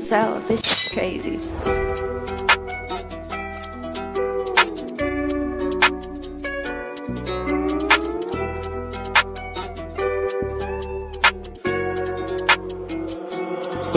yourself. This crazy.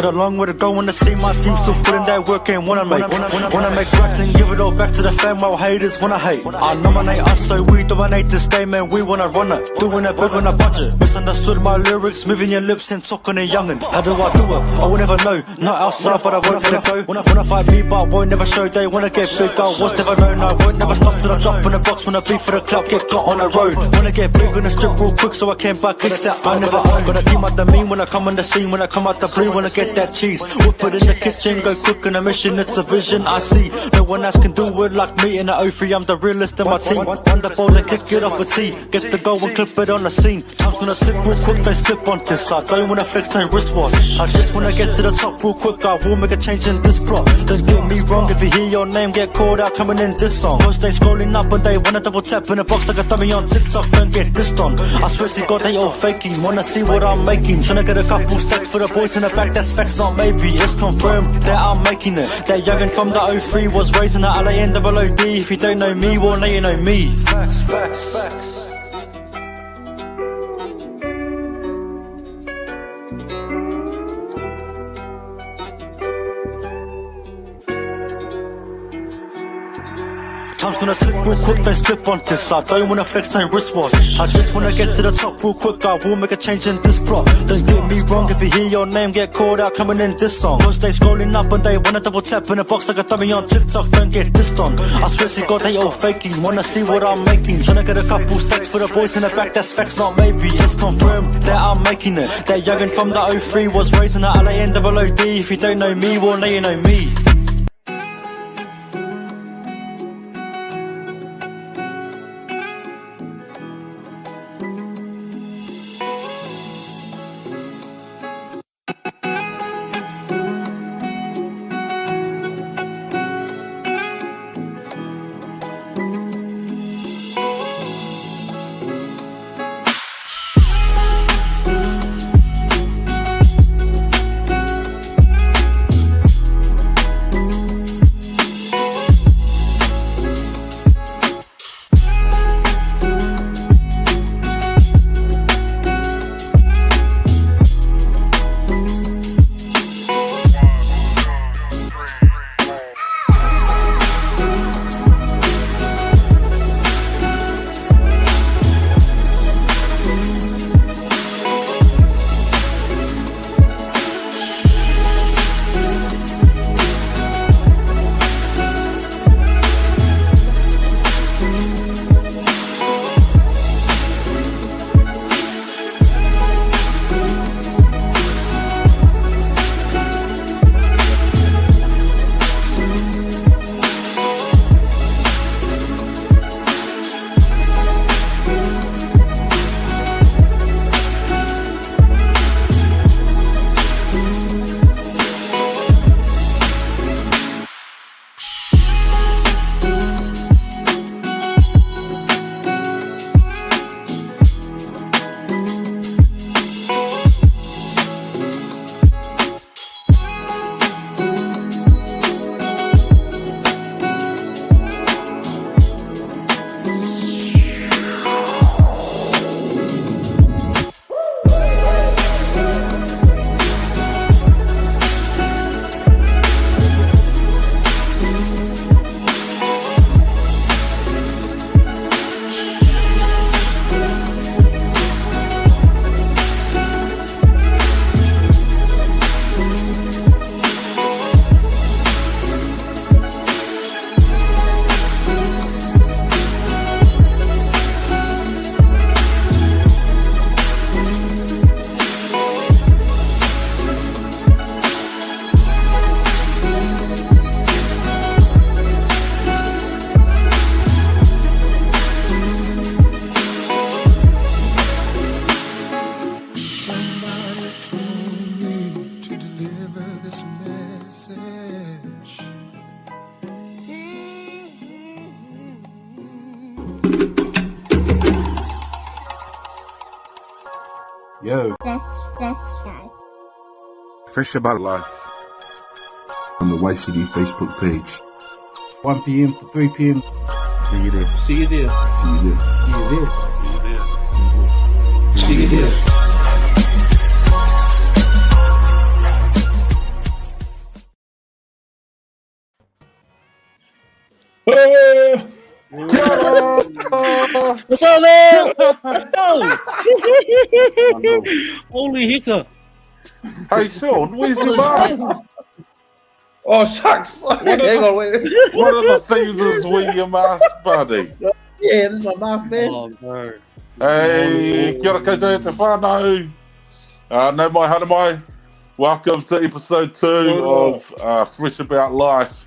Got a long way to go, wanna see my team still putting that work in. Wanna make racks and give it all back to the fan while haters wanna hate. I nominate us so we dominate this game and we wanna run it. Doing it big on a budget. Misunderstood my lyrics, moving your lips and talking a youngin'. How do I do it? I will never know. Not outside but I wanna let it go. Wanna fight me but won't never show. They wanna get big, I was never known. I won't never stop till I drop in the box. Wanna be for the club, get got on the road. Wanna get big on the strip real quick so I can buy kicks that I never own. Gotta keep out the mean when I come on the scene. When I come out the blue, wanna get that cheese. Whip it in the kitchen, go cook on a mission, it's a vision I see. No one else can do it like me in the 03, I'm the realest in my team. Wonderful, then kick it off a tee. Gets to go and clip it on the scene. Time's gonna slip real quick, they slip on this. I don't wanna flex no wristwatch. I just wanna get to the top real quick, I will make a change in this plot. Don't get me wrong, if you hear your name get called out coming in this song. Cause they scrolling up and they wanna double tap in a box like a dummy on TikTok, don't get dissed on. I swear to God they all faking, wanna see what I'm making. Tryna get a couple stacks for the boys in the back, that's facts not maybe. It's confirmed that I'm making it. That youngin' from the 03 was raising the LANWOD. If you don't know me, well now you know me. Facts, facts, facts. Time's gonna slip real quick, they slip on this. I don't wanna flex no wristwatch. I just wanna get to the top real quick, I will make a change in this plot. Don't get me wrong, if you hear your name get called out coming in this song. Cause they scrolling up and they wanna double tap in a box like a dummy on TikTok, don't get dissed on. I swear to God they all faking, wanna see what I'm making. Tryna get a couple stacks for the boys in the back, that's facts not maybe. It's confirmed that I'm making it. That youngin' from the 03 was raising the LANWOD. If you don't know me, well now you know me. Yo. That's right. Fresh about life. on the YCD Facebook page. 1 p.m. to 3 p.m. See you there. See you there. See you there. See you there. See you there. What's up, man? Let's go. Holy hiccup. Hey, Shaun, where's your mask? Oh, shucks. Hang on, wait. What are the things is with your mask, buddy? Yeah, this is my mask, man. Oh, bro. Hey, kia ora koutou te whānau. No mai, hana mai. Welcome to episode 2 of Fresh About Life.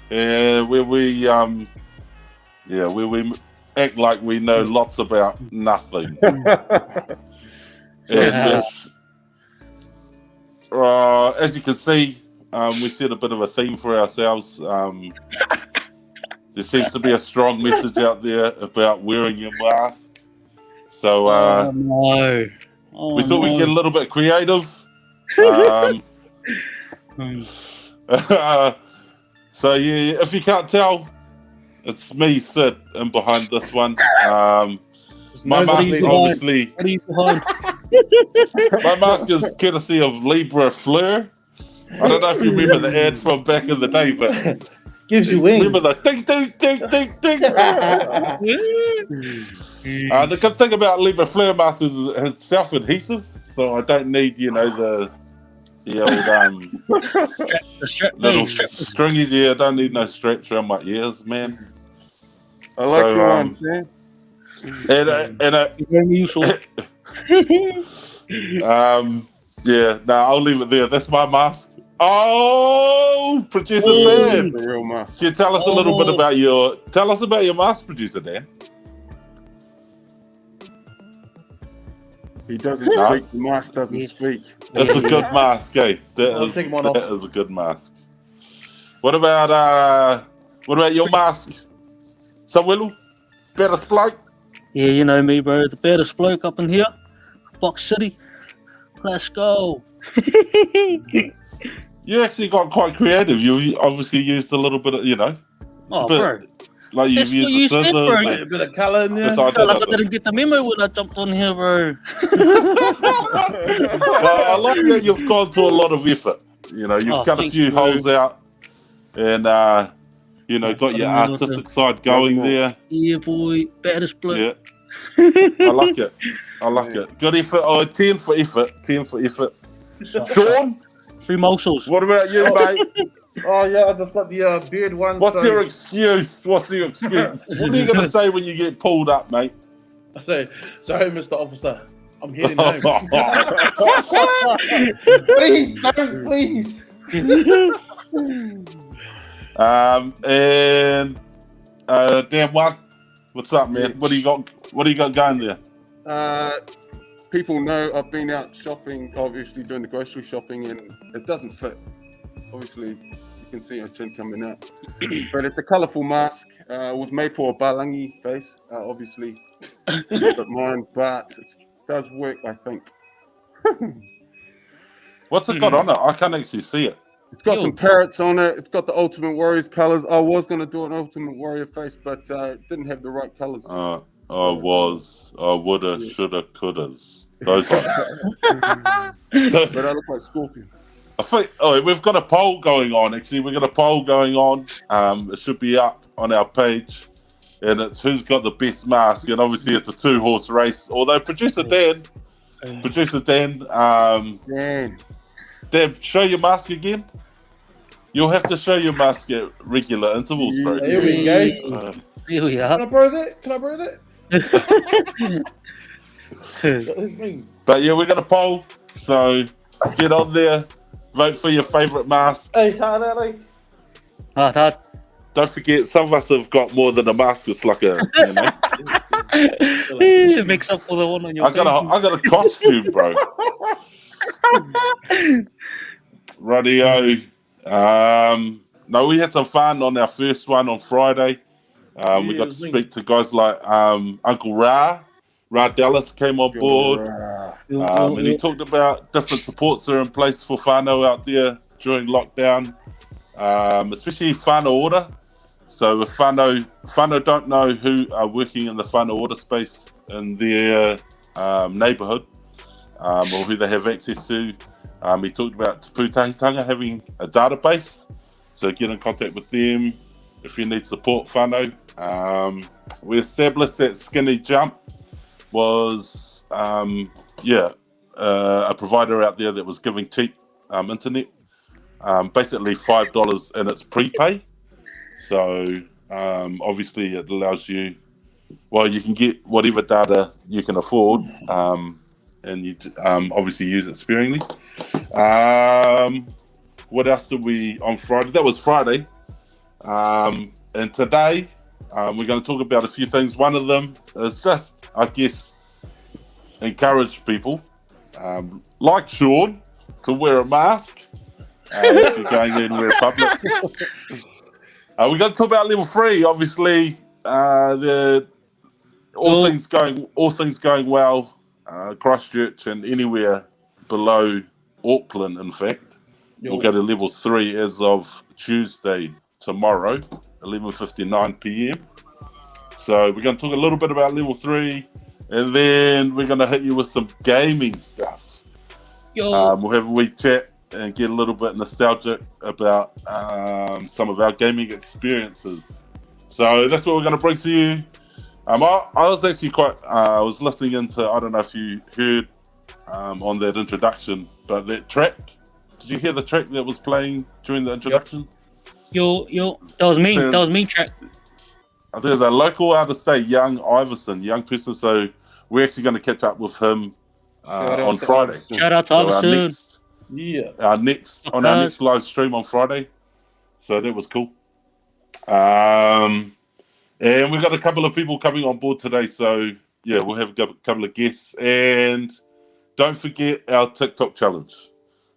Where we act like we know lots about nothing. As you can see, we set a bit of a theme for ourselves. There seems to be a strong message out there about wearing your mask. So we thought we'd get a little bit creative. So yeah, if you can't tell, it's me, Sid, in behind this one. My mask is obviously... My mask is courtesy of Libra Fleur. I don't know if you remember the ad from back in the day, but... Gives you wings. Remember the ding, ding, ding, ding, ding. The good thing about Libra Fleur mask is it's self-adhesive, so I don't need, the old little stringies. Yeah, I don't need no straps around my ears, man. I like your one, Sam. I'll leave it there. That's my mask. Oh, producer Dan, The real mask. can you tell us a little bit about your mask, producer Dan? He doesn't speak. The mask doesn't speak. It's a good mask, eh? That is a good mask. What about your mask? Samuelu? Baddest bloke? Yeah, you know me, bro. The baddest bloke up in here. Box City. Let's go. You actually got quite creative. You obviously used a little bit of, Oh, bro. like you've That's what used you the said, scissors. bro. A bit of colour in there. That's all I felt like I I did. didn't get the memo when I jumped on here, bro. I like that you've gone to a lot of effort. You've cut a thanks, few bro. holes out and, got your artistic side going there. Yeah, boy. Baddest bloke. Yeah. I like it. Good effort. Oh, 10 for effort. 10 for effort. Shaun, 3 muscles. what about you, mate? Oh, yeah, I just got the beard one. What's your excuse? What are you going to say when you get pulled up, mate? Sorry, Mr. Officer. I'm heading home. Please, don't, please. Dan One, what's up, man? What do you got going there? People know I've been out shopping, obviously doing the grocery shopping, and it doesn't fit. Obviously, you can see a chin coming out. But it's a colourful mask. It was made for a balangi face, obviously. But mine, but it does work, I think. What's it got on it? I can't actually see it. It's got some parrots on it. It's got the Ultimate Warriors colours. I was going to do an Ultimate Warrior face, but didn't have the right colours. I woulda, shoulda, couldas. Those ones. But I look like Scorpion. I think we've got a poll going on. Actually, we've got a poll going on. It should be up on our page, and it's who's got the best mask. And obviously, it's a 2-horse race. Although producer Dan, Dan, show your mask again. You'll have to show your mask at regular intervals, bro. Here we go. Here we Can are. I borrow that? But yeah, we're gonna poll. So get on there, vote for your favourite mask. Hey, hard. Hard. Don't forget, some of us have got more than a mask. It's like a, It makes up for the one on your I got a costume, bro. Radio. No, we had some fun on our first one on Friday. We got to speak to guys like Uncle Ra Dallas came on board, and he talked about different supports that are in place for whānau out there during lockdown. especially whānau order. So if whānau don't know who are working in the whānau order space in their neighbourhood, or who they have access to, he talked about Te Pūtahitanga having a database. So get in contact with them if you need support, whānau. We established that Skinny Jump was a provider out there that was giving cheap internet, basically $5 and it's prepay. So obviously it allows you, you can get whatever data you can afford, and you obviously use it sparingly. What else did we on Friday? That was Friday. And today we're going to talk about a few things. One of them is just, I guess, encourage people, like Shaun, to wear a mask if you're going anywhere public. We're going to talk about level 3. Obviously, all things going well. Christchurch and anywhere below Auckland, in fact, we'll go to level 3 as of Tuesday, tomorrow, 11:59 p.m. So we're going to talk a little bit about level 3, and then we're going to hit you with some gaming stuff. We'll have a wee chat and get a little bit nostalgic about some of our gaming experiences. So that's what we're going to bring to you. I was actually I was listening into, I don't know if you heard on that introduction, but that track, did you hear the track that was playing during the introduction? Yo, that was me track. There's a local artist, young person, so we're actually going to catch up with him on Friday. Shout out to Iverson. Our next live stream on Friday. So that was cool. And we've got a couple of people coming on board today. So yeah, we'll have a couple of guests. And don't forget our TikTok challenge.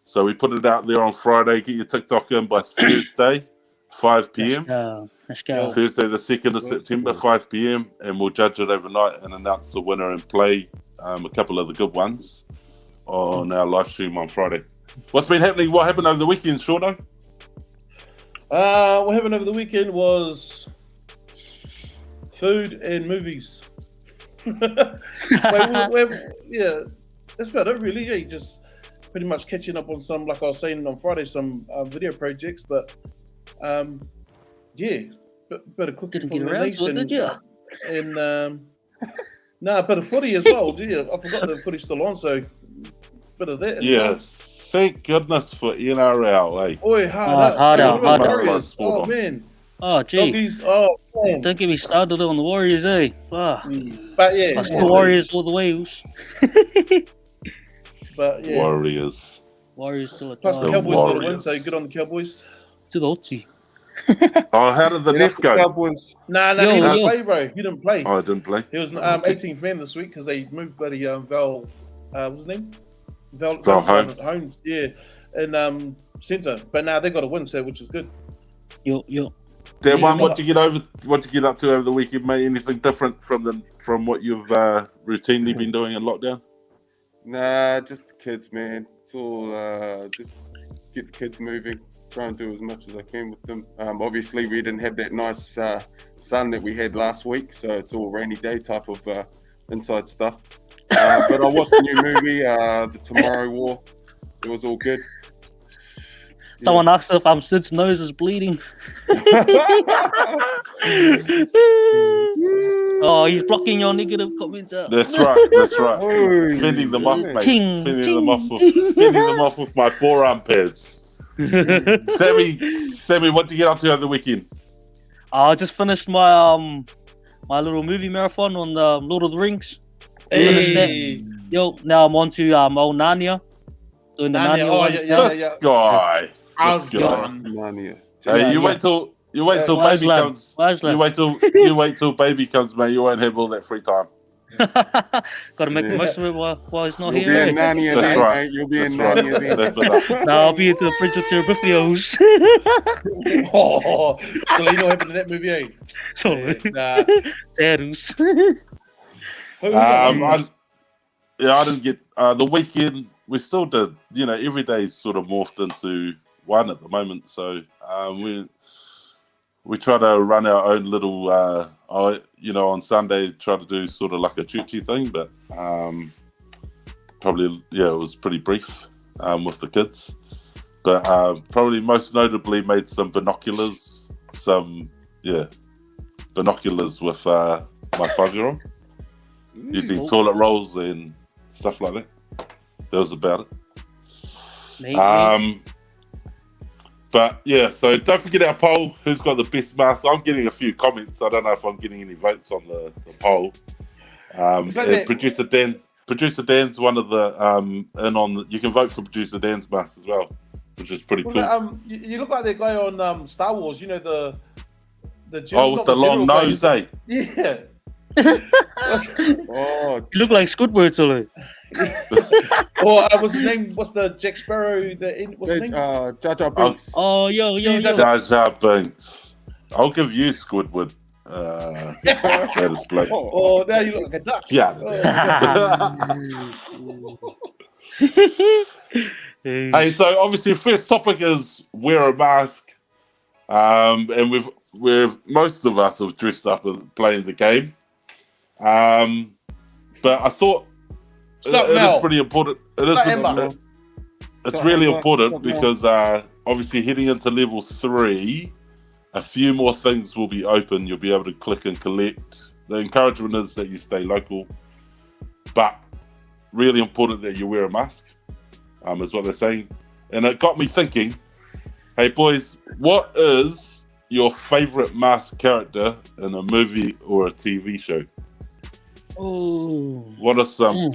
So we put it out there on Friday. Get your TikTok in by Thursday, 5 p.m. Let's go. Thursday, the 2nd of September, 5 p.m. And we'll judge it overnight and announce the winner and play a couple of the good ones on our live stream on Friday. What's been happening? What happened over the weekend, Shaun? What happened over the weekend was food and movies. Yeah, that's about it, really. Yeah, just pretty much catching up on some, like I was saying on Friday, some video projects. But yeah, bit of cooking Didn't for get the around niece, to it, did you? and a bit of footy as well. Yeah, I forgot the footy's still on, so bit of that. Yes. Thank goodness for NRL, eh? Boy, hard out. Warriors. Oh, man. Oh, gee. Doggies. Oh, man. Don't get me started on the Warriors, eh? But yeah. the Warriors all the way. But yeah. Warriors to it. Plus the Cowboys got a win, so good on the Cowboys. To the Otsi. How did the Nef go? Nah, he didn't play, bro. He didn't play. Oh, I didn't play. He was 18th man this week because they moved bloody Val. What's his name? Val Holmes, yeah, and centre. But now they got a win, so which is good. Yo. Dan, what you get up to over the weekend, mate? Anything different from what you've routinely been doing in lockdown? Nah, just the kids, man. It's all just get the kids moving. Try and do as much as I can with them. Obviously, we didn't have that nice sun that we had last week, so it's all rainy day type of inside stuff. But I watched the new movie, The Tomorrow War. It was all good. Someone asked if Sid's nose is bleeding. Oh, he's blocking your negative comments out. That's right. Fending them off, mate. Fending them off with my forearm pads. Sammy, what did you get up to over the weekend? I just finished my my little movie marathon on the Lord of the Rings. Hey. Yo, now I'm on to old Narnia. Doing the Narnia ones. This guy. Narnia. Hey, you wait till baby comes. You wait till baby comes, man. You won't have all that free time. Got to make the most of it while he's not You'll here. be in Narnia That's then, right. mate. You'll be in Narnia then. I'll be into the Bridge of Terabithia. Oh, so you know what happened in that movie, eh? So, Terus. I didn't get the weekend. We still did, every day sort of morphed into one at the moment. So we try to run our own little, on Sunday, try to do sort of like a churchy thing, but probably, it was pretty brief with the kids. But probably most notably made some binoculars, binoculars with my 5-year-old, using toilet rolls and stuff like that. That was about it. But yeah, so don't forget our poll. Who's got the best mask? I'm getting a few comments. I don't know if I'm getting any votes on the poll. And Producer Dan's one of the you can vote for Producer Dan's mask as well, which is pretty cool. You look like the guy on Star Wars. You know the with the long nose, eh? Yeah. Oh, You look like Squidward, Solo. Or what's the name? What's the Jack Sparrow? What's the name? Jar Jar Binks. Oh, yo. Jar Jar Binks. I'll give you Squidward. That is Blake. Oh, now you look like a duck. Yeah. Hey, so obviously, first topic is wear a mask, and we've most of us have dressed up and playing the game. But I thought it is pretty important. It's really important because obviously heading into level 3, a few more things will be open. You'll be able to click and collect. The encouragement is that you stay local, but really important that you wear a mask, is what they're saying. And it got me thinking, hey boys, what is your favourite masked character in a movie or a TV show? Oh. What are some?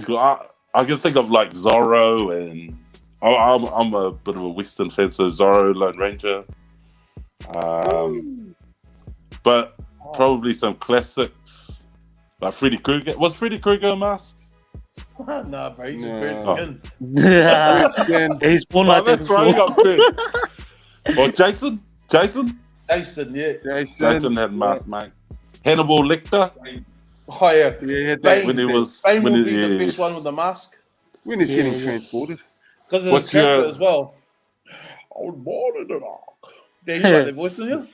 I can think of like Zorro, and I'm a bit of a Western fan, so Zorro, Lone Ranger. But probably some classics like Freddy Krueger. Was Freddy Krueger a mask? Nah, bro, he's just wearing skin. He's born like that. That's right. Or Jason, yeah. Jason had mask, mate. Hannibal Lecter. Oh yeah. Bane, when he was Bane would be the best one with the mask. When he's getting transported. Because of his character as well. I was born in the dark. Yeah, you like the voice, don't you?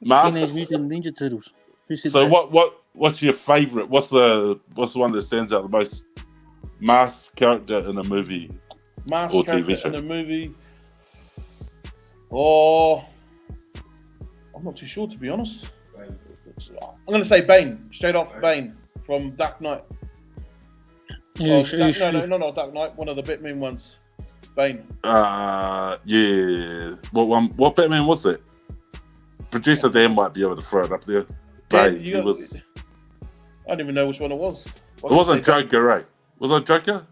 Teenage Mutant Ninja Turtles. So what's your favourite? What's the one that stands out the most? Masked character in a movie or TV show? In a movie. Oh, I'm not too sure, to be honest. I'm going to say Bane, straight off Bane from Dark Knight. No, not Dark Knight. One of the Batman ones. Bane. Yeah. What one? What Batman was it? Producer Dan might be able to throw it up there. Bane. I don't even know which one it was. It wasn't Joker, right? Was it Joker?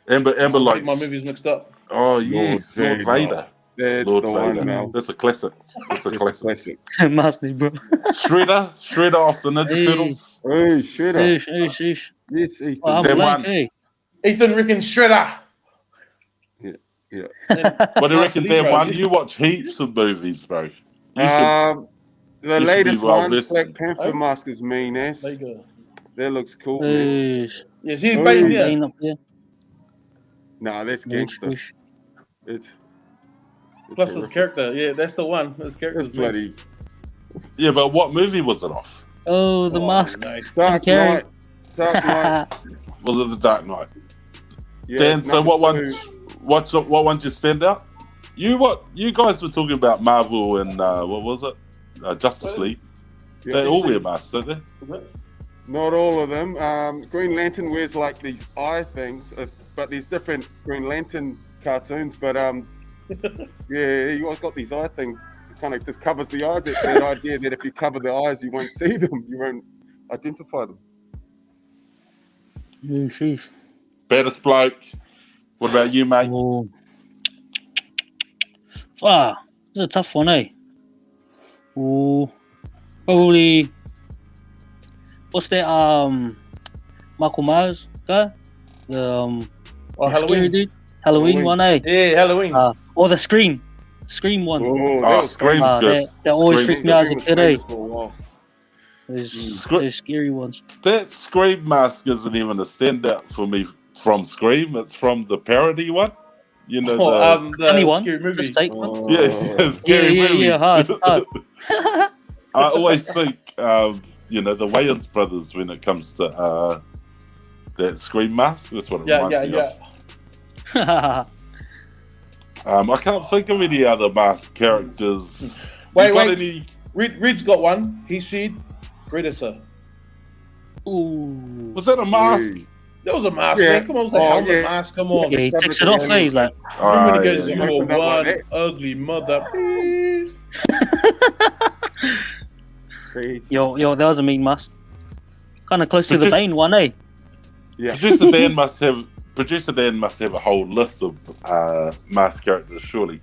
Amber like my movies mixed up. Oh yes, Lord Vader. That's Lord the Vader. one now. That's a classic. That's a classic. Master, bro. Shredder off the Ninja Turtles. Hey, Shredder. Eish. Yes, Ethan. I'm That blank, one. hey. Ethan Rick and Shredder. Yeah. What do you reckon, Dan? One, you watch heaps of movies, bro. The latest one, listened. Black Panther mask is mean ass. There you go. That looks cool, man. Yes, he's Bane here. Bane up there. Nah, that's gangster. It's Plus his character. Yeah, that's the one. His character. It's bloody. Yeah, but what movie was it off? Oh, the mask. No. Dark Knight. Was it The Dark Knight? Yeah, Dan, so what one just stand out? You guys were talking about Marvel and what was it? Justice League. Yeah, they all wear masks, don't they? Not all of them. Green Lantern wears like these eye things, but there's different Green Lantern cartoons. But yeah, you guys got these eye things. It kind of just covers the eyes. It's the idea that if you cover the eyes, you won't see them. You won't identify them. Sheesh. Baddest bloke. What about you, mate? Oh. Wow, this is a tough one, eh? Oh, probably. What's that? Michael Myers guy, the scary dude. Halloween one, eh? Yeah, Halloween. Or the Scream one. Oh, Scream's good. That always freaked me out as a kid, eh? Those scary ones. That Scream mask isn't even a standout for me from Scream. It's from the parody one. You know the Funny one. scary movie. Just take one. yeah, scary movie. Yeah, hard. I always think, you know, the Wayans brothers when it comes to that Scream mask. That's what it reminds me of. I can't think of any other mask characters. Wait. Any... Reed's got one. He said Predator. Ooh. Was that a mask? That was a mask. Yeah. Man. Come on, it was a helmet mask. Come on. Yeah, he takes it off, He's like, Remember when he goes, yeah. "You Open up one like ugly mother." Crazy. yo, that was a mean mask. Kind of close to the Bane one, eh? Yeah. Producer Dan must have a whole list of mask characters, surely,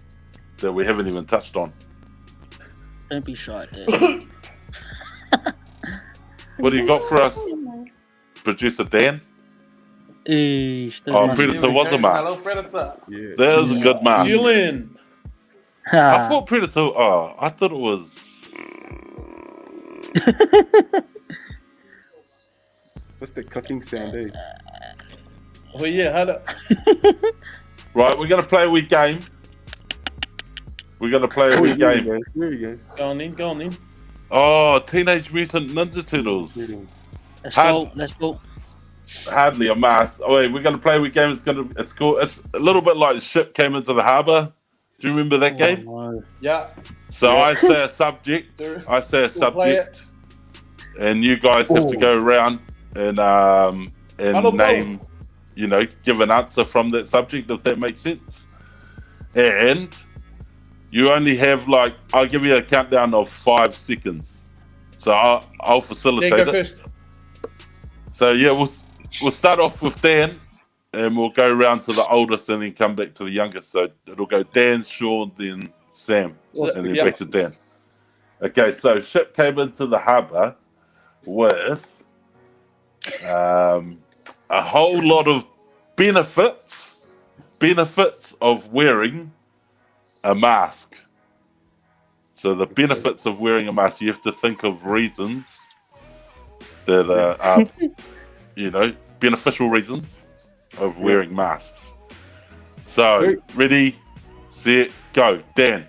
that we haven't even touched on. Don't be shy, dude. What do you got for us, Producer Dan? Oh, Predator was a mask. Hello, Predator. Yeah. That was a good mask. Julian. I thought Predator. Oh, I thought it was. What's the cooking sound, eh? Oh yeah, hello. Right, we're gonna play a wee game. We're gonna play a wee game. There we go. Go on then. Oh, Teenage Mutant Ninja Turtles. Let's go. Hardly a mask. Oh wait, we're gonna play a wee game. It's a little bit like Ship Came Into the Harbour. Do you remember that game? No. Yeah. So I say a subject. And you guys have to go around and name, you know, give an answer from that subject, if that makes sense. And you only have I'll give you a countdown of 5 seconds. So I'll facilitate Dan, go it. first. So yeah, we'll start off with Dan, and we'll go around to the oldest, and then come back to the youngest. So it'll go Dan, Shaun, then Sam, and then back to Dan. Okay, so Ship came into the harbour with a whole lot of benefits of wearing a mask. So the benefits of wearing a mask, you have to think of reasons that are, you know, beneficial reasons of wearing masks. So, ready, set, go. Dan.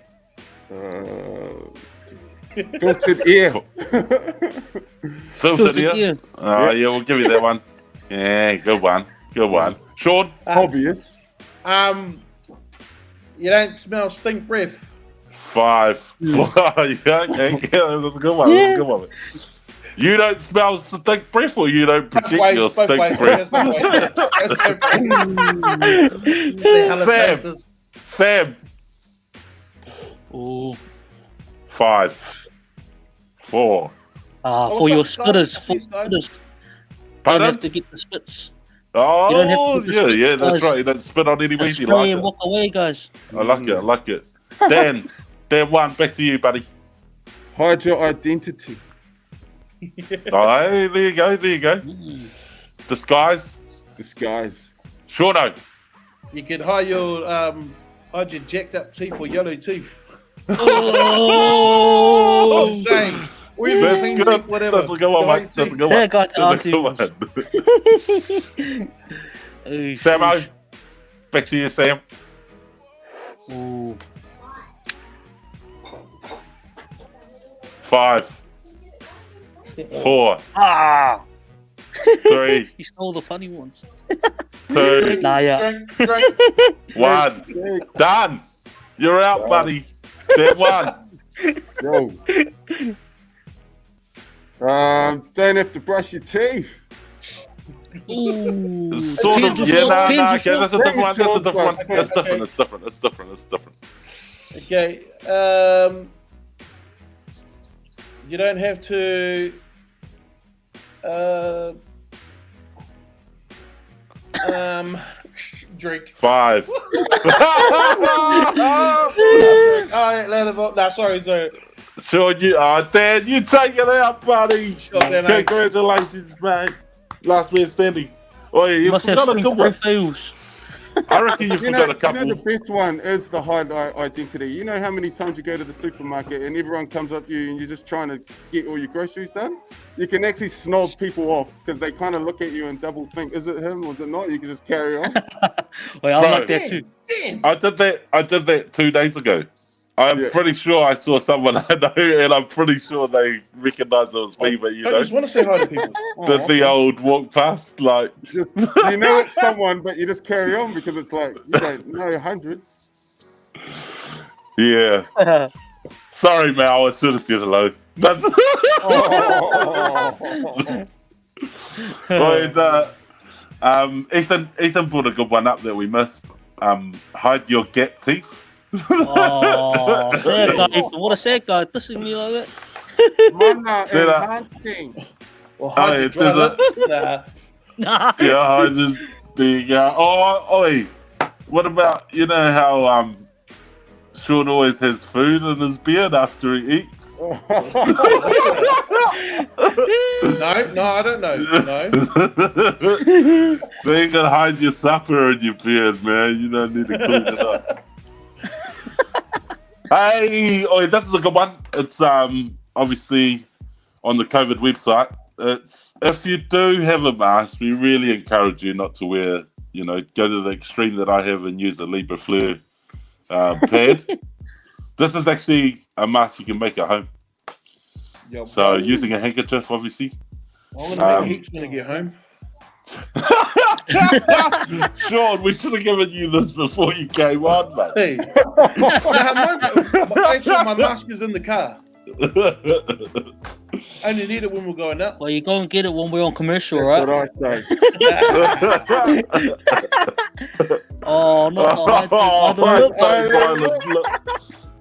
Filtered ear. Filtered ear? Oh, yeah, we'll give you that one. Yeah, good one. Shaun? Obvious. You don't smell stink breath. 5. Yeah, okay. Yeah, that's a good one. You don't smell stink breath, or you don't project your stink breath? Sam. Ooh. 5. 4. For your spitters. For spitters. You don't have to get the spits. Oh, yeah, that's right. You don't spit on any weed. You like it. Walk away, guys. I like it. Dan, one, back to you, buddy. Hide your identity. Oh, hey, there you go. Disguise. Shauno. You could hide your jacked up teeth or yellow teeth. Oh, same. That's good. Whatever. That's a good one, mate. That's a good one. Yeah, got That's a good one. Samo, back to you, Sam. Ooh. 5. 4. 3. You stole the funny ones. 2. Nah, yeah. Drink. 1. Done. You're out, buddy. That one. Yo. Don't have to brush your teeth. Ooh. Sort of. Yeah, no. Okay, that's a different one. That's different. It's different. Okay. You don't have to. Drink. 5. Sorry. Shaun, Dan, you take it out, buddy. Sure, Dan, congratulations, mate. Last man standing. Oh, yeah, you must have forgot a good one. profiles. I reckon you forgot a couple. You know, the best one is the hide identity. You know how many times you go to the supermarket and everyone comes up to you and you're just trying to get all your groceries done? You can actually snob people off because they kind of look at you and double think, is it him? Was it not? You can just carry on. Wait, I'm like that too. I did that 2 days ago. I'm pretty sure I saw someone I know, and I'm pretty sure they recognised it was me. But you know, I just want to say hi to people. did the old walk past like you know it's someone, but you just carry on because it's like you don't know 100. Yeah. Sorry, Mal. I should have said hello. That's. Ethan put a good one up that we missed. Hide your gap teeth. Oh, sad guy. What a sad guy. Dissing me like that. Mana enhancing. Well, hide your dry lips. Nah. Yeah, I just oi. What about how Shaun always has food in his beard after he eats? No, I don't know. No. So you can hide your supper in your beard, man. You don't need to clean it up. Hey, this is a good one. It's obviously on the COVID website. It's if you do have a mask, we really encourage you not to wear. Go to the extreme that I have and use a Libra Fleur pad. This is actually a mask you can make at home. Yep. So using a handkerchief, obviously. I'm gonna make heaps when I get home. Shaun, we should have given you this before you came on, mate. Hey, my mask is in the car. I only need it when we're going out. Well, you go and get it when we're on commercial, right? That's what I say. Oh, no.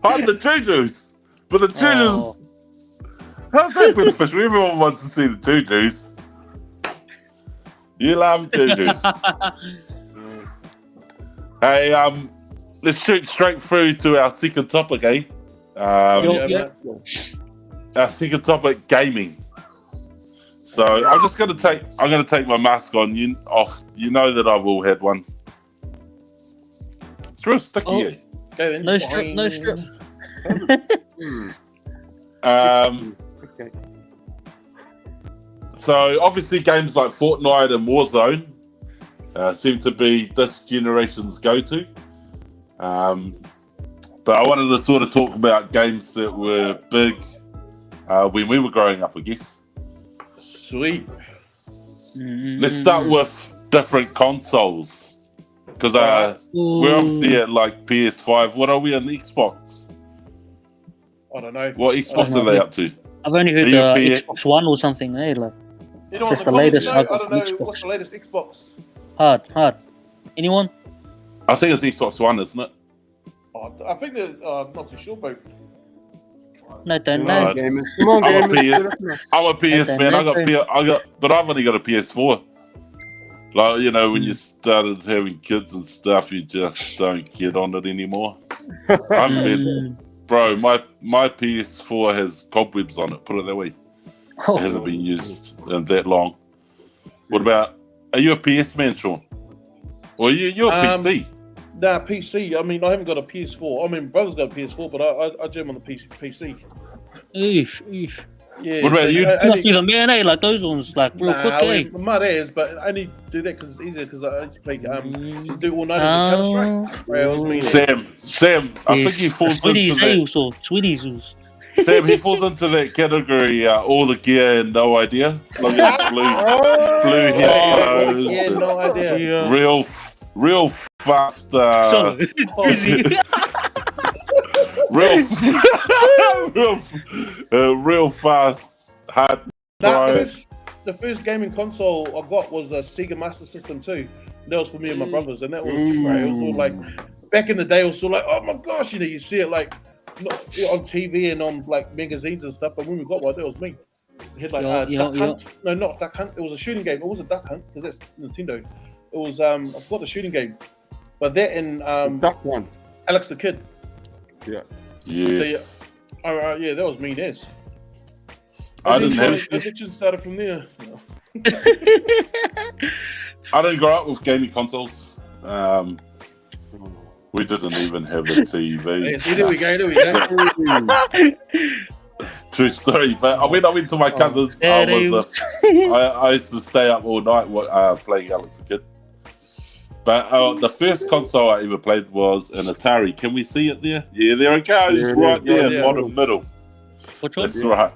Hide the jujus. But the jujus... How's that beneficial? Everyone wants to see the jujus. You love jujus. Hey, let's shoot straight through to our second topic, eh? Our second topic, gaming. So I'm gonna take my mask on. You know that I've all had one. It's real sticky. Okay, then. No strip. Okay. So obviously games like Fortnite and Warzone seem to be this generation's go-to. But I wanted to sort of talk about games that were big when we were growing up, I guess. Sweet. Let's start with different consoles. Because we're obviously at like PS5. What are we on Xbox? I don't know. What Xbox are they up to? I've only heard Xbox One or something, eh? Like, You know Just what the latest I don't Xbox. know what's the latest Xbox. hard. Anyone? I think it's Xbox One, isn't it? I think that I'm not too sure, but No, don't No. know. Gamers. Come on, I'm a gamers. I'm a PS Okay, man. no. But I've only got a PS4. Like, when you started having kids and stuff, you just don't get on it anymore. Bro, my PS4 has cobwebs on it. Put it that way. It hasn't been used in that long. What about? Are you a PS man, Shaun? Or you're a PC? Nah, PC. I mean, I haven't got a PS4. I mean, brother's got a PS4, but I jam on the PC. Eesh. Yeah. What about you? You must be the man, eh? Like those ones, like real quick, eh? My dad is, but I only do that because it's easier. Because I used to play, just do all nighters in Counter-Strike. Right, it was me. Sam, I think he falls Sweeties, into that. also Sweeties. Sam, he falls into that category. All the gear and no idea. Like blue headphones. Yeah, no idea. Yeah. Real fast. Real fast hard drive. The first gaming console I got was a Sega Master System 2. That was for me and my brothers, and that was it was all like back in the day. It was all like, oh my gosh, you see it like on TV and on like magazines and stuff. But when we got one, that was me. We had like Duck Hunt. No, not Duck Hunt. It was a shooting game. It wasn't Duck Hunt because that's Nintendo. It was I forgot the shooting game, but that and Duck one. Alex the Kid. Yeah. Yes. So, yeah, that was me. Yes. I didn't have. Addiction started from there. I didn't grow up with gaming consoles. We didn't even have a TV. Yeah, see, there we go. True story. But when I went to my cousin's, I used to stay up all night playing Alex the Kid. But the first console I ever played was an Atari. Can we see it there? Yeah, there it goes. Right there, bottom middle. Which one? That's right.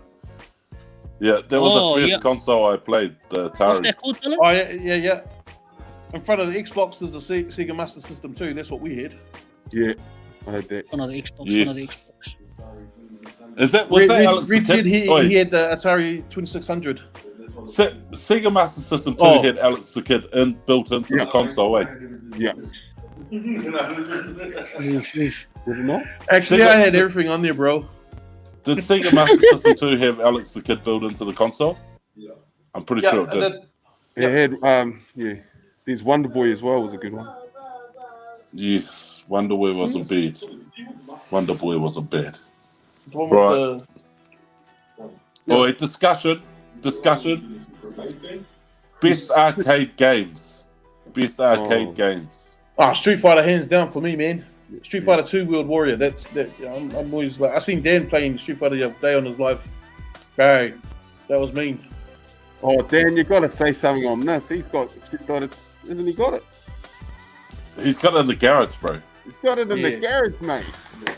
Yeah, that was the first console I played, the Atari. What's that called, fella? Oh, yeah. In front of the Xbox, there's a Sega Master System too. That's what we had. Yeah, I had that. One of the Xbox. Yes. One of the Xbox. Was that Alex the Kid? He had the Atari 2600. Sega Master System 2 had Alex the Kid built into the console, eh? Yeah. Actually, I had everything on there, bro. Did Sega Master System 2 have Alex the Kid built into the console? Yeah. I'm pretty sure it did. It had, there's Wonder Boy as well, was a good one. Yes, Wonder Boy wasn't bad. Wonder Boy wasn't bad. Right. Oh, discussion. Best arcade games. Street Fighter hands down for me, man. Street Fighter 2 World Warrior. I'm always like, I seen Dan playing Street Fighter the other day on his live. Hey, that was mean. Oh, Dan, you got to say something on this. He's got Street Fighter. Isn't he got it? He's got it in the garage, bro. He's got it in the garage, mate.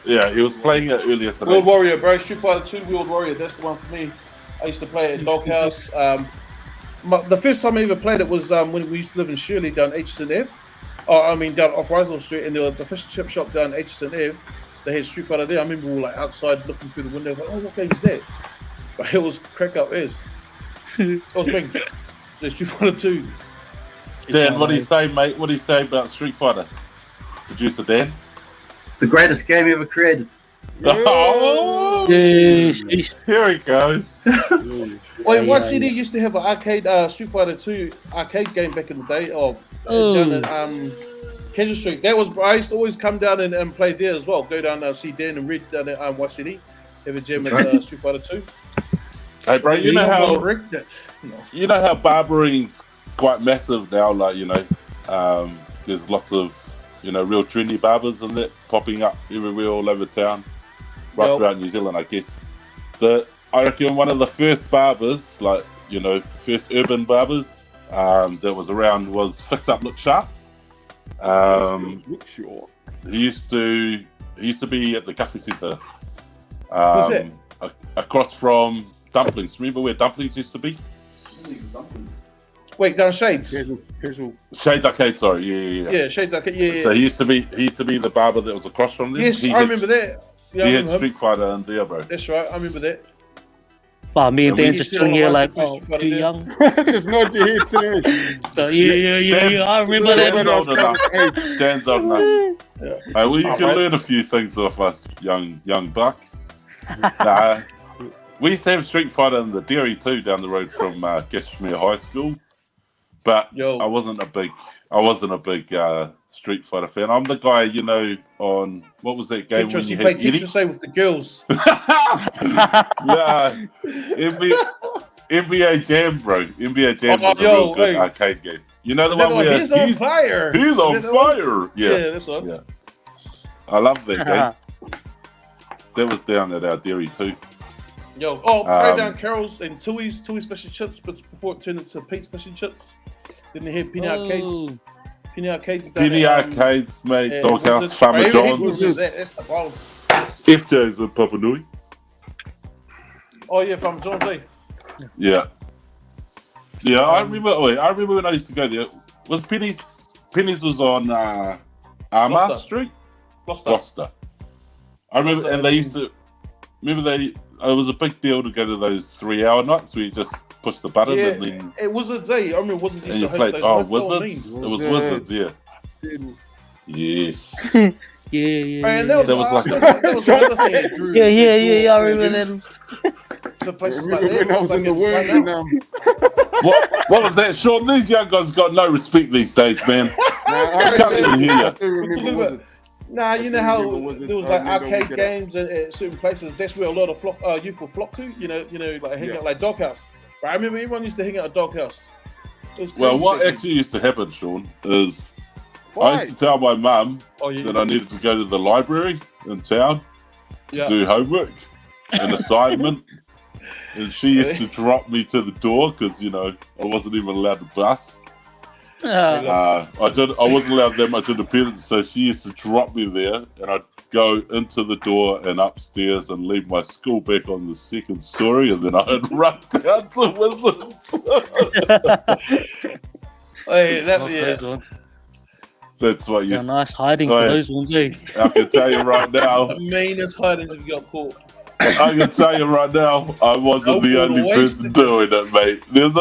Yeah, he was playing it earlier today. World Warrior, bro. Street Fighter 2 World Warrior. That's the one for me. I used to play it at Doghouse. The first time I ever played it was when we used to live in Shirley down HSN Ave. Down off Rysel Street, and there was the fish and chip shop down HSN Ave. They had Street Fighter there. I remember we were like outside looking through the window, like, oh, what game is that? But it was crack up as. It was big. The Street Fighter 2. Dan, what do you say, mate? What do you say about Street Fighter? Producer Dan? It's the greatest game ever created. Oh, Yes. here he goes. Well, Y.C.D. used to have an arcade Street Fighter 2 arcade game back in the day. Down at Canterbury Street. I used to always come down and play there as well. Go down see Dan and Red down at YCD. Have a jam at Street Fighter 2. Hey, bro, you know how barbering's quite massive now. Like, there's lots of real trendy barbers and that popping up everywhere all over town, right throughout New Zealand, I guess. I reckon one of the first barbers, first urban barbers that was around was Fix Up Look Sharp. He used to be at the Guthrie Centre, across from Dumplings. Remember where Dumplings used to be? Wait, down Shades. Shades Arcade, sorry. Yeah, Shades Arcade. Yeah. So he used to be the barber that was across from them. Yes, I remember that. Yeah, he had Street Fighter and there, bro. That's right, I remember that. Wow, me and Dan just chilling here like, too young. Just nod your head, too. So, yeah, I remember that. Dan's old enough. Well, you can learn a few things off us, young buck. We used to have Street Fighter in the dairy too, down the road from Cashmere High School. But I wasn't a big Street Fighter fan. I'm the guy, on what was that game when you had Tetris with the girls? Yeah, NBA Jam, bro. NBA Jam was a real good arcade game. You know the one where he's on fire. He's on fire. Yeah, that's one. Yeah, I love that game. That was down at our dairy too. Right down Carol's and Tui's Special Chips, but before it turned into Pete's Special Chips. Then they had Penny Arcades. Penny Arcades, mate. Doghouse, Farmer John's. That's the problem. FJ's in Papa Nui. Oh yeah, Farmer John's, eh? Yeah. Yeah, I remember when I used to go there. Was Penny's was on Armagh Street? Gloucester. I remember, and they used to. It was a big deal to go to those 3-hour nights where you just push the button and then. It was a day. I remember Wizards used to played. Wizards. It was Wizards, yeah. Yes. Yeah. Man, that was like. Yeah. I remember that. The places like that. When I was in the womb. What was that, Shaun? These young guys got no respect these days, man. I can't even hear you. Nah, you know how there was like arcade games at certain places. That's where a lot of youth will flock to. Like hang out like Doghouse. But I remember everyone used to hang out at Doghouse. Well, what actually used to happen, Shaun, is I used to tell my mum Oh, yeah. that I needed to go to the library in town to Yeah. do homework, an assignment, and she used to drop me to the door because I wasn't even allowed to bus. I wasn't allowed that much independence, so she used to drop me there, and I'd go into the door and upstairs and leave my school bag on the second story, and then I'd run down to Wizards. Hey, Those ones. That's what you. Yeah, nice hiding for those ones, eh? I can tell you right now. the meanest hidings if you got caught. I can tell you right now, I wasn't the only person doing it, mate. There's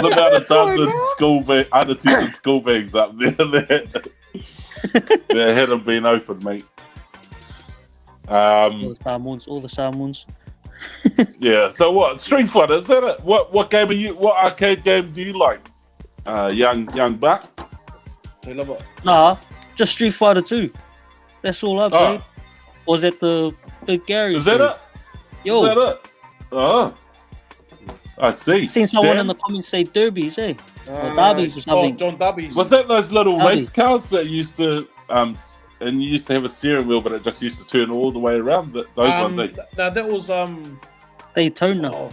about a dozen unattended school bags up there that hadn't been opened, mate. All the salmons. Yeah. So what? Street Fighter, is that it? What game are you? What arcade game do you like, young buck? They love it. Nah, just Street Fighter 2. That's all I played. Or was that the Big Gary? Is that it? Yo, Is that it? Oh, I see. I've seen someone Dan? in the comments say derbies, eh? Or derbies or something. John Dubbies. Was that those little Derby. race cars that used to and you used to have a steering wheel, but it just used to turn all the way around? Those ones. Now that was Daytona.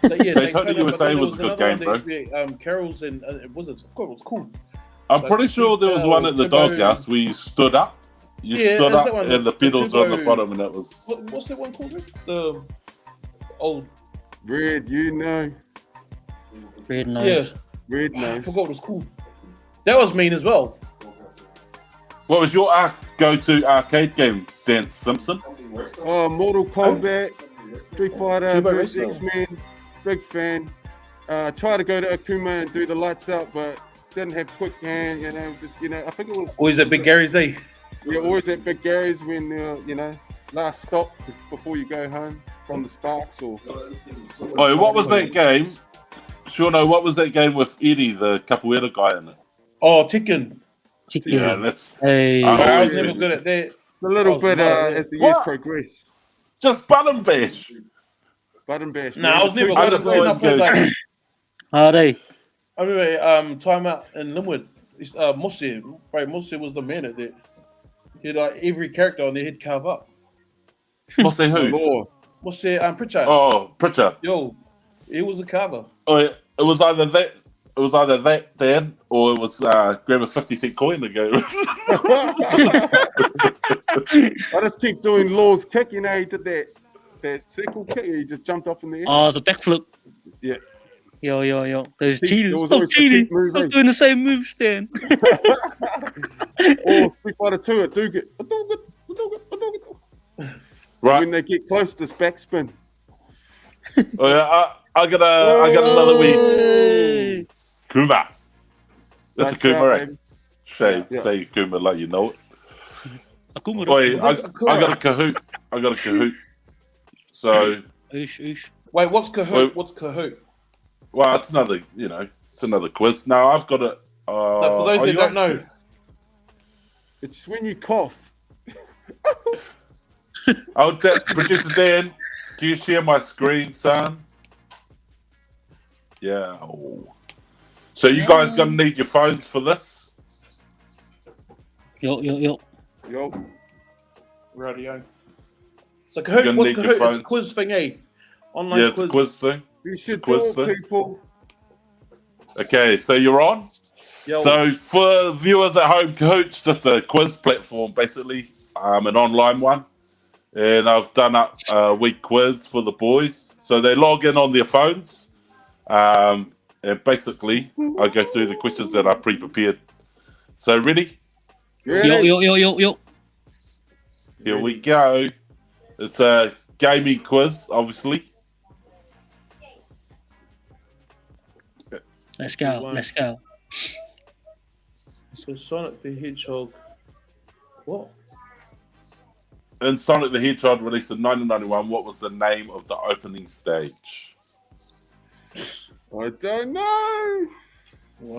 Daytona USA was a good game, bro. Carols and Wizards. Of course, it was cool. I'm pretty sure there was one at the doghouse where you stood up. You stood up, and the pedals were on the bottom, and it was. What's that one called? The old Red, Red nose. yeah. Red I nose. forgot it was cool. That was mean as well. What was your go-to arcade game, Dan Simpson? Mortal Kombat, Street Fighter Turbo vs Racer. X-Men. Big fan. Tried to go to Akuma and do the lights out, but didn't have quick hand. I think it was. Always that Big Gary's eh? Yeah, always at Big Gary's when last stop before you go home from the Sparks or. Oh, what was that game? Shaun, what was that game with Eddie, the capoeira guy in it? Oh, Tekken. Yeah, that's. Hey. I was never good at that. A little bit as the years progress. Just button bash. Button bash. No, I was never I good just at always go. that. Are they? I remember time out in Linwood. Musse was the man at that. He had every character on there he'd carve up. What's that? Who? Law. Musse Pritchard. Oh, Pritchard. Yo, he was a carver. Oh, yeah. It was either that. It was either that, Dan, or it was grab a 50-cent coin to go. I just keep doing Law's kick. He did that circle kick. He just jumped up in the air. Oh, the backflip. Yeah. Yo. Those There cheaters. was Stop always a cheating. cheat move, Stop eh? doing the same moves, Dan. Or Street Fighter 2, it do get. Right. When they get close to backspin. Oh, yeah, I got another wee. Hey. Kuma. That's a Lights Kuma, out, right? baby. Say Kuma like you know it. Akuma. Wait, I got a Kahoot. So, Oosh. Wait, what's Kahoot? Wait. What's Kahoot? well, it's another, it's another quiz. No, I've got it. No, for those that don't know, It's when you cough. Producer Dan, can you share my screen, son? Yeah. So you guys gonna need your phones for this? Yo. Yo. radio. So You're Kahoot, gonna what's need your Kahoot? It's phone. a quiz thing, eh? Online Yeah, it's quiz. a quiz thing. You should Quiz do it, thing. people. Okay, so you're on. Yo, So for viewers at home, Kahoot's just a quiz platform, basically, an online one. And I've done up a week quiz for the boys. So they log in on their phones. And basically, I go through the questions that I pre-prepared. So ready? Yo. Here we go. It's a gaming quiz, obviously. Let's go. so Sonic the Hedgehog. What? In Sonic the Hedgehog released in 1991, what was the name of the opening stage? I don't know.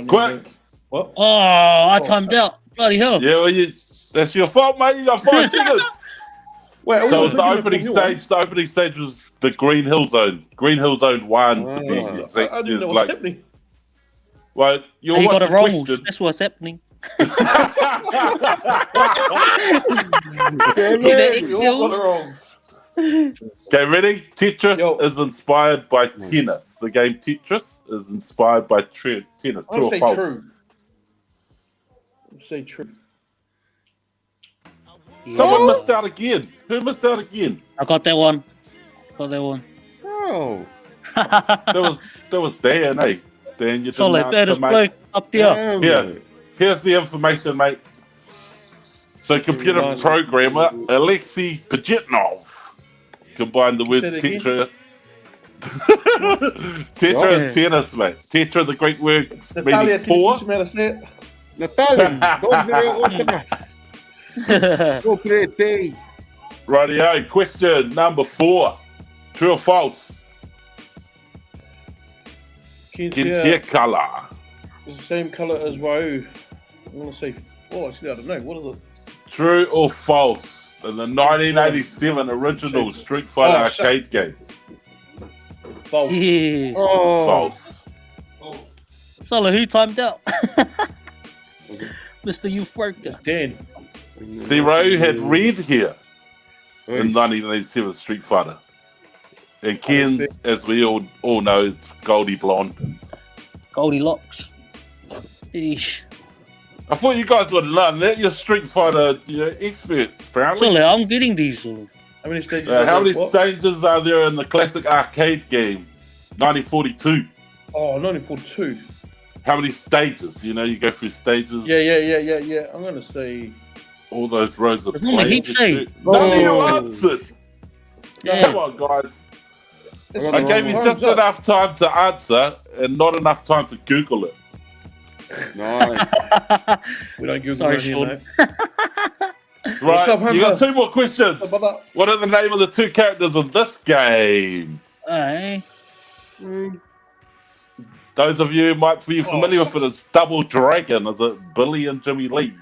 Quick! What? Oh, I timed out. Bloody hell. Yeah, well, that's your fault, mate. You got 5 seconds. Wait, So it's the opening stage. The opening stage was the Green Hill Zone. Green Hill Zone 1 to be exact. I didn't Is know like, what's happening. Well, you'll You watch got it the wrong. question. That's what's happening. Okay, man. You all got it wrong. Okay, ready? Tetris Yo. is inspired by tennis. The game Tetris is inspired by tennis. I'll True or say false? true. I'll say true. Someone missed out again. Who missed out again? I got that one. Got that one. Oh. That was Dan, eh? Dan, you didn't Solid. That answer, is mate. bloke up there. Damn, Yeah. mate. Here's the information, mate. So, computer Nice. programmer Alexei Pajitnov combined the words Say it again. tetra. Tetra and tennis, mate. Tetra, the Greek word Natalia, meaning can you four. teach me how to say it? Natalia, dobre day. Rightio. Question number 4. True or false? Kid's hair colour. It's the same colour as Ryu. I'm going to say, actually, I don't know. What is it? True or false? In the 1987 original Street Fighter arcade game. It's false. Yeah. Oh. False. Solid. Who timed out? Mr. Youth Worker. It's Dan. Zero had red hair in 1987 Street Fighter. And Ken, as we all know, is Goldie Blonde. Goldilocks. Eesh. I thought you guys would learn that. You're Street Fighter experts, apparently. Solid. I'm getting these. Solid. How many stages How many what? stages are there in the classic arcade game, 1942? Oh, 1942. How many stages? You know, you go through stages. Yeah. I'm going to say... All those rows of There's not many planes. heaps, eh? None of you Oh. answered. Yeah. Come on, guys. It's I gave you just enough time to answer and not enough time to Google it. Nice. We don't Google Sorry, around here, Shaun. mate. Right, up, you got Hamza? 2 more questions. How about that? What are the name of the 2 characters of this game? Aye. Those of you who might be familiar with it as Double Dragon. Is it Billy and Jimmy Lee?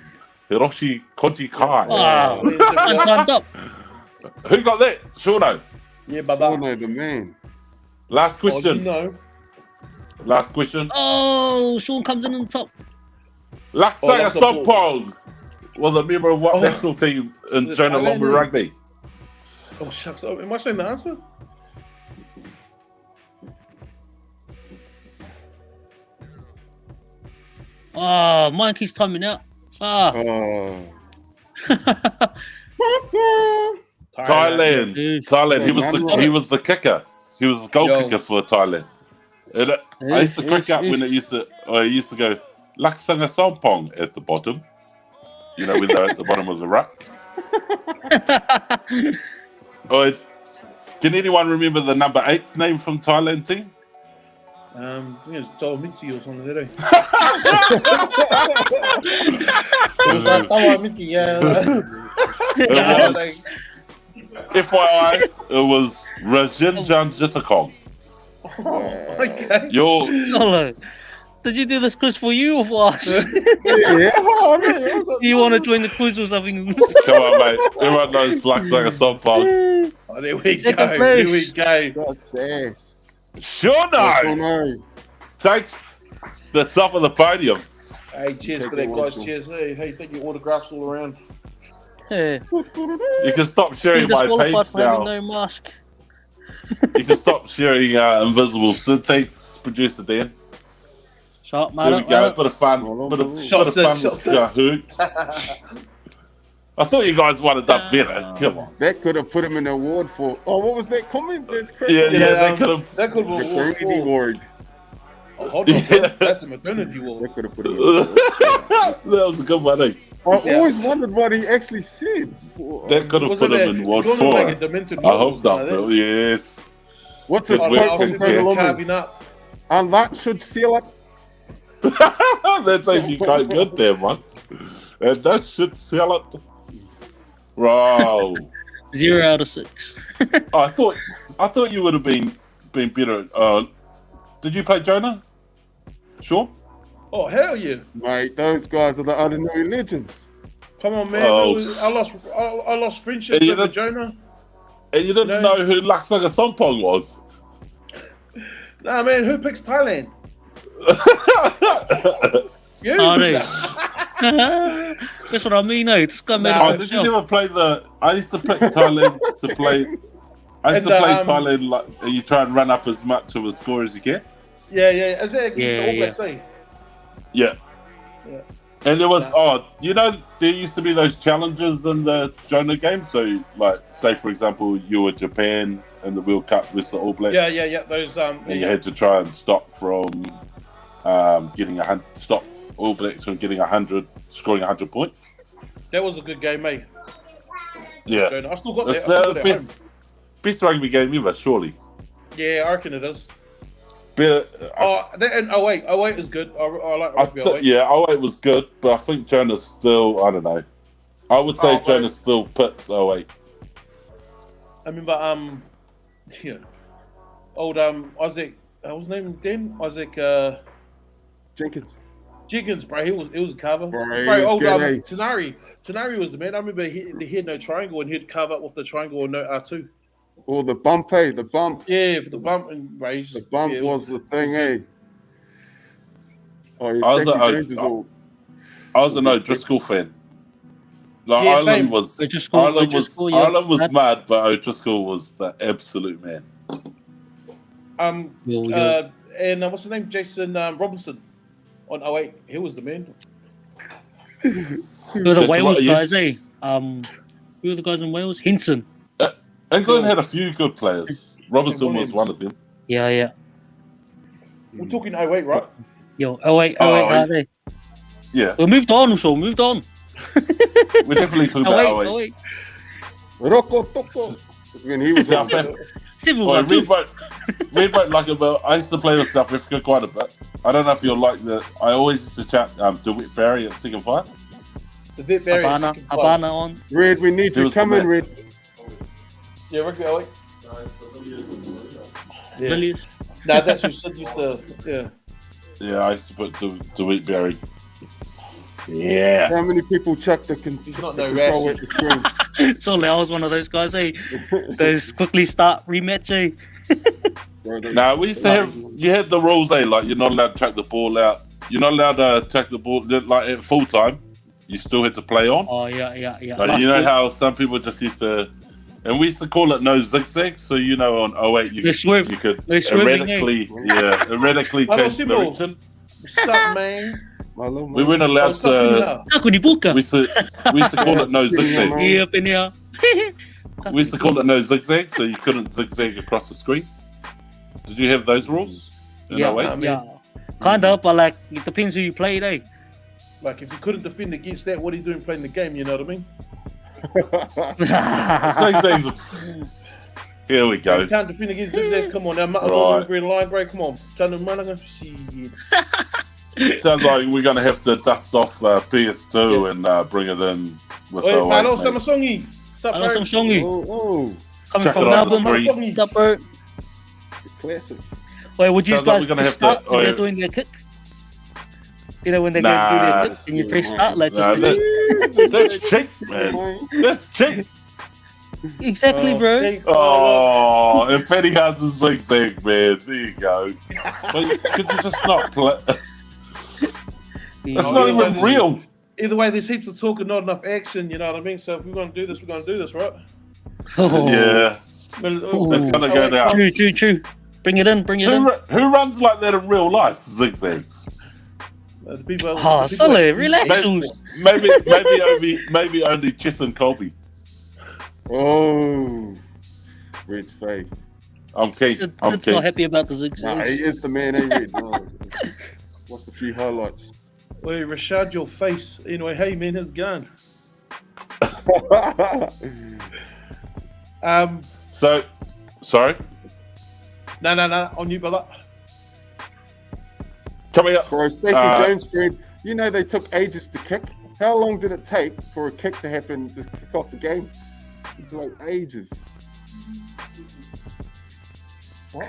Hiroshi Koji Kai. Wow. I'm timed up. Who got that? Shauno. Yeah, Oh, Baba. no, the man. Last Oh, you question. know. Last question. Oh, Shaun comes in on top. Laksaga that's the ball. Sompong was a member of what national team in Is it Jonah Thailand, Lomba eh? Rugby? Oh, shucks. Oh, am I saying the answer? Oh, mine keeps timing out. Ah. Oh. Thailand. Dude. Thailand. Yeah, He was the kicker. He was the goal Yo. kicker for Thailand. And I used to crack up when I used to go Laksaga Sompong at the bottom. You know, when they're at the bottom of the ruck. Can anyone remember the number 8's name from Thailand team? I think it's Joel Mitzi or something, did he? It was, FYI, it was Rajinjan Jitakong. Okay. Your Solo. Did you do this quiz for you or for us? Yeah. Oh, man. Do you want to join the quiz or something? come on, mate. Everyone knows Laksaga Sompong. Oh, there we go. Second Here place. we go. Got sass. Sure, Oh, no. no. Takes the top of the podium. Hey, cheers for that, guys. Cheers. Hey, thank you. Autographs all around. Yeah. You can stop sharing my Disqualified page for having now. no mask. You can stop sharing Invisible Sid. Thanks, producer Dan. Shot, There we man. go. Bit of fun. Bit of Shots fun in, with shots in. Kahoot. I thought you guys wanted that better. Come on. That could have put him in an award for. Oh, what was that comment? That's crazy. Yeah, they could have. That could be The a Grady Award. Oh, hold on, bro. That's a maternity ward. That could have put him in an award. That was a good one, eh? I always wondered what he actually said. That could have Was put it him in a- Ward it wasn't 4. like a demented I ward or hope something not, like Bill. that? Yes. What's his It's quote weird. from Yeah. Tony Loman? Carving up. And that should seal it. That's actually quite good there, man. And that should sell it. Bro. 0 out of 6. I thought you would have been better. Did you play Jonah? Sure. Oh, hell yeah. Mate, those guys are the ordinary legends. Come on, man. Oh. I lost friendship And you with don't- Jonah. And you didn't No. know who Laksaga Sompong was. Nah, man. Who picks Thailand? You. Oh, no. That's what I mean, no. This guy made Nah, it Did you himself. never play I used to pick Thailand to play. I used to play Thailand like you try and run up as much of a score as you can. Yeah. Is it against the All Blacks, eh? Yeah. And there was there used to be those challenges in the Jonah game. So like say for example you were Japan in the World Cup with the All Blacks. Yeah. Those And you had to try and stop from stop All Blacks from getting 100, scoring 100 points. That was a good game, mate. Yeah. Jonah. I still got That's that. the best rugby game ever, surely. Yeah, I reckon it is. Better. And 08 is good. I like rugby 08. Yeah, 08 was good, but I think Jonah's still, I don't know. I would say Jonah still pips 08. I remember, old Isaac, what's his name then? Isaac Jenkins, bro. He was a cover. Bro, old Tanari was the man. I remember he had no triangle and he'd carve up with the triangle and no R2. Or the bump, hey, the bump. Yeah, for the bump and right, The bump was the thing, eh? Oh, I was an O'Driscoll fan. Like Ireland was mad, but O'Driscoll was the absolute man. And what's his name? Jason Robinson on 08. He was the man. Who were the Wales guys, eh? Who were the guys in Wales? Hinson. England had a few good players. Robinson was one of them. Yeah. We're talking 08, right? Yo, 08, are they? Yeah. We moved on, so moved on. We're definitely talking about 08. Rocco Toko. When he was South Africa. Redboat like about. I used to play with South Africa quite a bit. I don't know if you're like that. I always used to chat DeWitt Barry at second five. DeWitt Barry. Habana on. Red, we need you. Come in, Red. Yeah, rugby 08. Yeah. No, that's who Sid used to. Yeah. Yeah, I used to put DeWitt Barry. Yeah. How many people check the control at the screen? So I was one of those guys, eh? Those quickly start rematch, eh? Nah, we used to have. You had the rules, eh? Like you're not allowed to chuck the ball out. You're not allowed to chuck the ball like at full time. You still had to play on. Oh yeah. Like, you know how some people just used to. And we used to call it no zigzag, so on 08 you could erratically change direction. What's up, man? We weren't allowed to. We used to call it no zigzag. We used to call it no zigzag, so you couldn't zigzag across the screen. Did you have those rules? Yeah. Kind of, but like it depends who you played, eh? Like if you couldn't defend against that, what are you doing playing the game? You know what I mean? Zigzags. Here we go. You can't defend against zigzags. Come on now, green line break. Come on, Sounds like we're going to have to dust off PS2 and bring it in with the hello, Samasongi. Hello, Samasongi. Coming from Melbourne. What's up, bro? Classic. Wait, would you guys start when they're doing their kick? You know when they're going to do their kick and you press start like just that's cheap, man. That's cheap. Exactly, bro. Oh, and Penny has a zigzag, man. There you go. But could you just not play? That's not even real. Either way, there's heaps of talk and not enough action. You know what I mean? So if we're going to do this, right? Yeah. It's going to go down. True. Bring it in. Who runs like that in real life? Zigzags. The people. Solid. Relax. Maybe only Chith and Colby. Oh, Red's fake. I'm keen. Red's not happy about the zigzags. Nah, he is the man, eh, Red? Watch the few highlights. Wait, Rashad, your face. Anyway, hey man, his gun. So, sorry. No. On you, brother. Coming up. Bro, Stacey Jones, Fred, you know they took ages to kick. How long did it take for a kick to happen to kick off the game? It's like ages. What?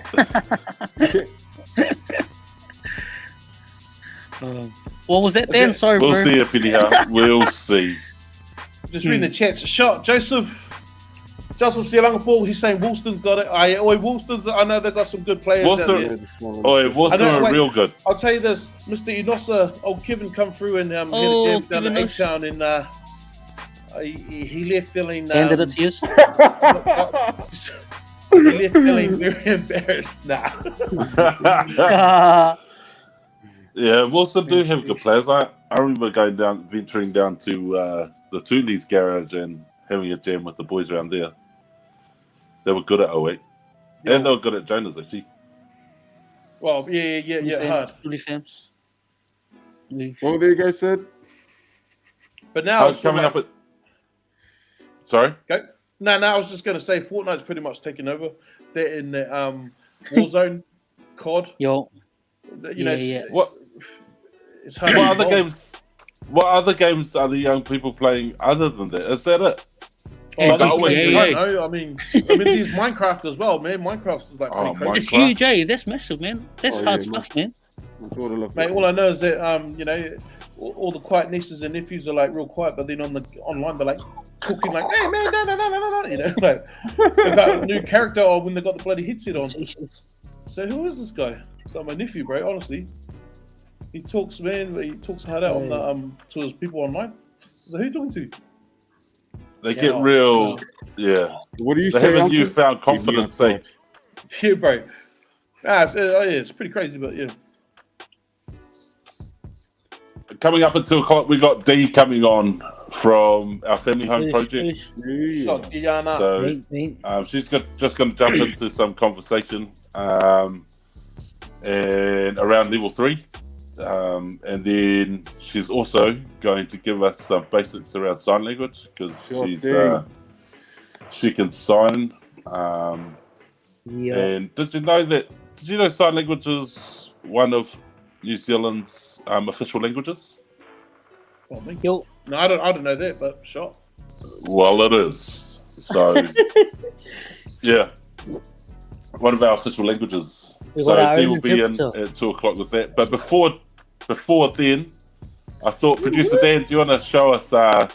What was that then? Sorry, we'll bro. See you, Penny. We'll see. Just reading the chats. Shot, Joseph Joseph Sialangapore, he's saying Woolston's got it. Woolston's, I know they've got some good players. Woolston are real good. I'll tell you this, Mr. Inosa, Kevin come through and he had a jam down at H-Town in he left feeling candidates, yes. He left feeling very embarrassed now. Yeah, Wilson do have good players. I remember venturing down to the Tooley's garage and having a jam with the boys around there. They were good at 08. And they were good at Jonas, actually. Well, yeah. Tooley fans. Well, there you go, Sid. But now it's coming up at. Sorry? Okay. No, I was just going to say Fortnite's pretty much taken over. They're in the Warzone, COD. Yo. You know, it's hard. What other games are the young people playing other than that? Is that it? I don't know. I mean, these Minecraft as well, man. Minecraft is like pretty crazy. It's huge, eh? That's massive, man. That's hard stuff, man. Mate, all I know is that you know, all the quiet nieces and nephews are like real quiet, but then online they're like talking like, "Hey man, no," you know, like about a new character or when they got the bloody headset on. So who is this guy? It's like my nephew, bro. Honestly, he talks, man. He talks hard out on the, to his people online. So who are you talking to? They get real, yeah. What do you say? They have a newfound confidence, eh? Yeah, bro. It's pretty crazy, but yeah. Coming up at 2 o'clock, we got D coming on from our family home project. So she's just going to jump into some conversation and around level 3. And then she's also going to give us some basics around sign language because she can sign. And did you know sign language is one of New Zealand's official languages? No, I don't know that, but sure. Well, it is. So, yeah, one of our official languages. So Dee will be in at 2 o'clock with that. But before then, I thought, Producer Dan, do you want to show us the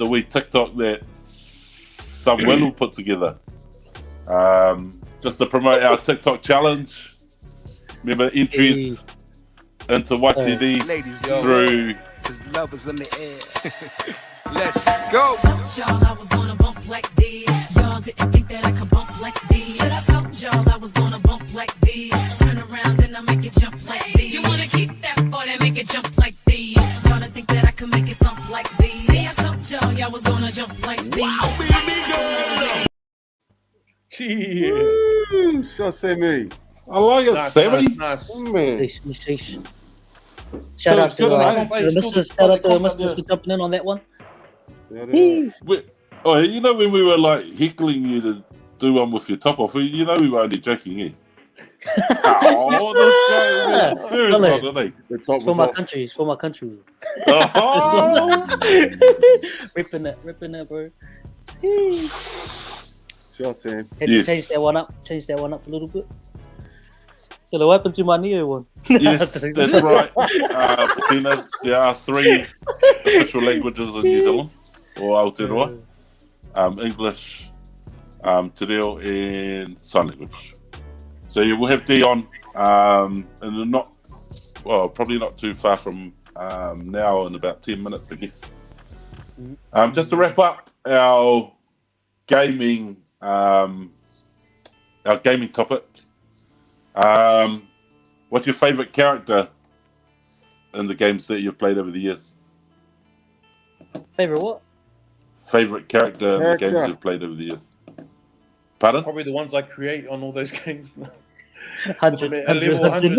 wee TikTok that Samuel put together? Just to promote our TikTok challenge. Remember, entries into YCD through. Love is in the air. Let's go. Told y'all I was gonna bump like this. Y'all didn't think that I could bump like this. But I told y'all I was gonna bump like this. Turn around and I make it jump like this. You wanna keep that boy that make it jump like this. Y'all didn't think that I could make it thump like this. See, I told y'all was gonna jump like this. Wow, baby, go. Shall say me. I like it, Sammy. Nice. Shout out to the Mr. for jumping in on that one. You know when we were like heckling you to do one with your top off, you know we were only joking, eh? This guy serious, wasn't he? It's for my country. Ripping that, bro. Sure thing. Had to change that one up a little bit. So what happened to my Neo one? Yes, that's right. There are 3 official languages in New Zealand, or Aotearoa. English, Te Reo, and sign language. So you will have D on, and probably not too far from now, in about 10 minutes, I guess. Just to wrap up our gaming topic. What's your favourite character in the games that you've played over the years? Favourite what? Favourite character in the games you've played over the years? Pardon? Probably the ones I create on all those games. 100. Level 100.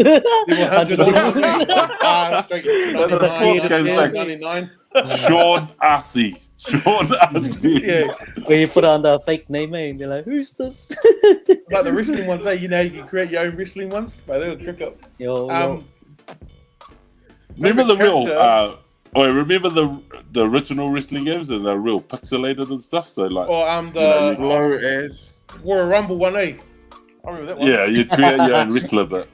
Straight 99. Shaun Arcee. Yeah. Where you put on the fake name, and they're like, who's this? Like the wrestling ones, you know, you can create your own wrestling ones. But they were trick up. Remember the real remember the original wrestling games and they're real pixelated and stuff. So like, the low as Royal Rumble 1A. I remember that one. Yeah, you'd create your own wrestler, but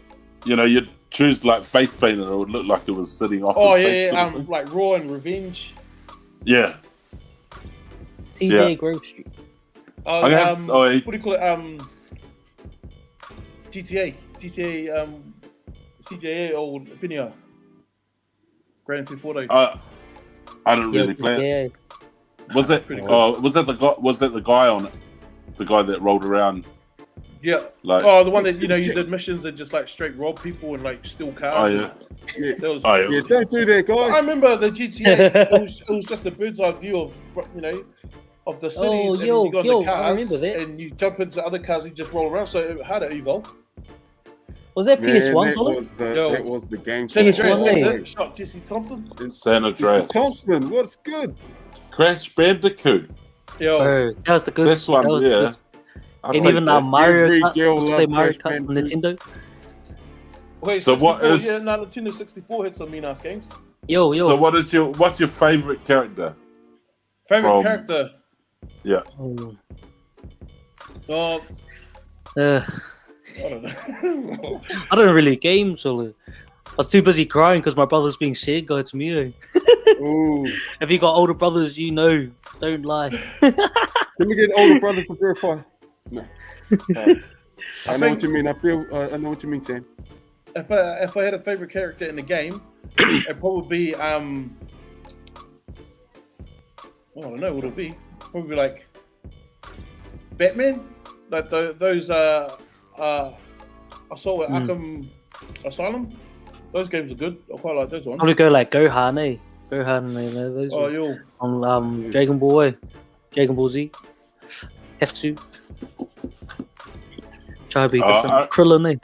you know, you'd choose like face paint and it would look like it was sitting off. Like Raw and Revenge. Yeah. TJ Yeah. Grove Street. Oh, I have- what do you call it? GTA, CJA or Pinia. Grand Theft Auto. I don't really play it. Yeah. Was it? Pretty Oh, was that the guy? Was that the guy on it? The guy that rolled around? Yeah. Like, Oh, the one that you did missions and just like straight rob people and like steal oh cars. yeah, That was, oh yeah. Yeah, don't do that, I guys. remember the GTA. it was just a bird's eye view of of the cities. Oh, and then yo, you go in yo, the cars I remember that. and you jump into other cars and you just roll around. So it had to evolve. Was that Man, PS1? that Solid? was the game. San It's Andreas, one that's day. it. Shot Jesse Thompson. San Andreas. Thompson, what's good? Crash Bandicoot. Yo, Bro, that was the good. This one, that was yeah. good. I And played even that. Mario Every Kart. girl Supposed to play loved Mario Crash Kart on Bandicoot. Nintendo. wait, So what 64, is- Yeah, no, Nintendo 64 hit some mean ass games. Yo. So what's your favorite character? Favorite From- character? Oh. Oh, I don't know. I don't really game, so I was too busy crying because my brother's being sad guy to me. Ooh. If you got older brothers, you know, don't lie. Can we get older brothers to verify? No. I know what you mean. I know what you mean, Sam. If I had a favorite character in the game, it'd probably be I don't know what it'd be. Probably like Batman, like those Assault at Arkham Asylum. Those games are good. I quite like those ones. Probably go like Gohan, eh? Gohan, you know, those Oh, yo, on Dragon Ball, Dragon Ball Z. Have to try to be different. Krillin, eh?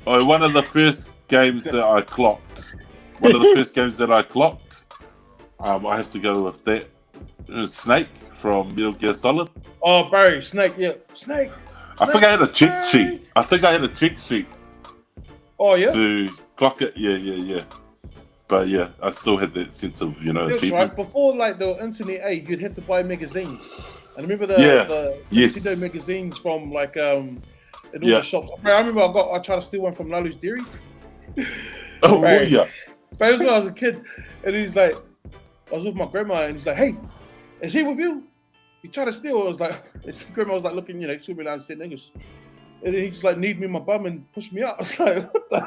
Oh, one of the first games that I clocked. One of the first games that I clocked. I have to go with that. Snake from Metal Gear Solid. oh, Barry, Snake, yeah, Snake. I think I had a cheat sheet. Oh yeah, To clock it. Yeah. But yeah, I still had that sense of, that's achievement. right. Before like the internet age, you'd have to buy magazines. And remember the Yes. Nintendo magazines from like in all Yeah. the shops. Bro, I remember I tried to steal one from Lalu's Dairy. Oh, Right. yeah. But it was when I was a kid, and he's like, I was with my grandma, and he's like, "Hey, is he with you?" He tried to steal. I was like, his grandma was like looking, she me understand English, and then he just like kneed me in my bum and pushed me out. I was like, "What the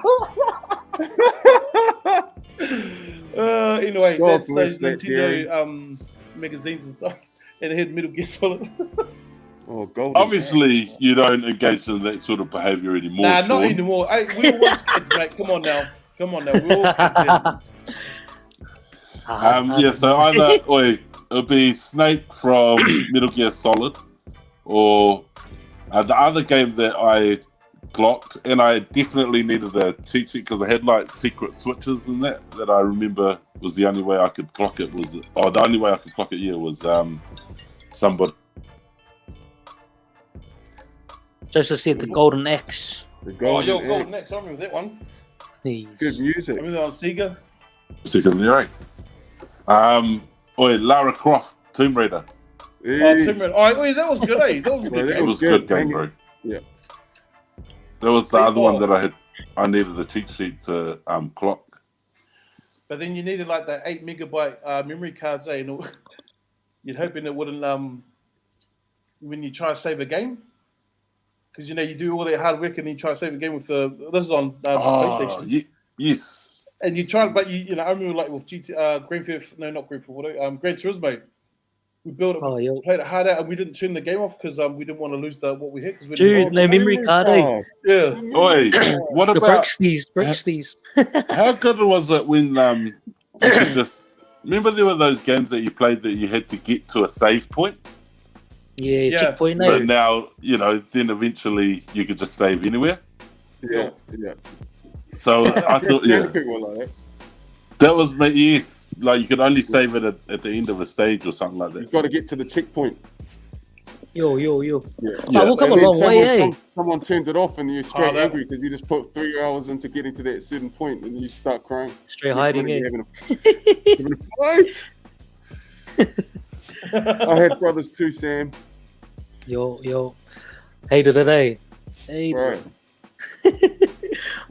hell?" Anyway, God that's bless those that Dairy. Nintendo magazines and stuff, and it had Metal Gear Solid. Oh, golden. Obviously, you don't engage in that sort of behavior anymore. Nah, Shaun. not anymore. We all was kids, mate. Come on now. We're all kids. Yeah, so either it'll be Snake from Metal Gear Solid, or the other game that I clocked, and I definitely needed a cheat sheet because I had like secret switches and that I remember was the only way I could clock it was somebody. Joseph said the Golden Axe. The Oh, golden yo, Axe. Golden Axe. I remember that one. Jeez. Good music. Remember that on Sega? Secondly, right. Lara Croft, Tomb Raider. Oh, Tomb Raider. Oh, wait, that was good, eh? That was a Well, good that It game. was good, good game, dang bro. it. Yeah. That was the other one that I needed a cheat sheet to clock. But then you needed like the 8 megabyte memory cards, eh? And you'd hoping it wouldn't, when you try to save a game. Because, you do all that hard work and then you try to save a game with this is on PlayStation. Yes. And you try, but I remember like with Gran Turismo, we built it, Oh, yo. played it hard out, and we didn't turn the game off because we didn't want to lose what we had. Because Dude, no memory card, eh? Oh, Yeah. Oi, what The about bricks these. how good was it when you could just remember there were those games that you played that you had to get to a save point, Yeah, checkpoint, but eh? now then eventually you could just save anywhere. yeah. So I thought, Many people were like that. that was my yes. Like you could only save it at the end of a stage or something like You've that. got to get to the checkpoint. Yo. Yeah. But we'll come a And then long way, eh? Someone turned it off, and you're straight that- angry because you just put 3 hours into getting to that certain point, and you start crying. Straight hiding, You're eh? having a fight. I had brothers too, Sam. Yo. Hated it, eh? Hated Right. it.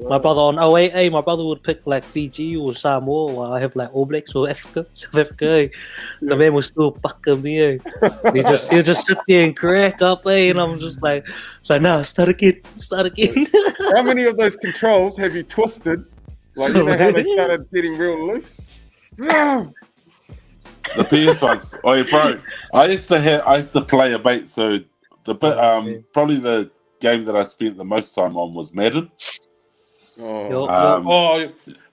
My brother on 08, my brother would pick like Fiji or Samoa, while I have like All Blacks or Africa, South Africa. The man was still fucking me. He'll just sit there and crack up, and I'm just like, nah, start again. How many of those controls have you twisted? Like, you know how they started getting real loose? The PS ones. Oh, bro. I used to play a mate. So probably the game that I spent the most time on was Madden. Oh,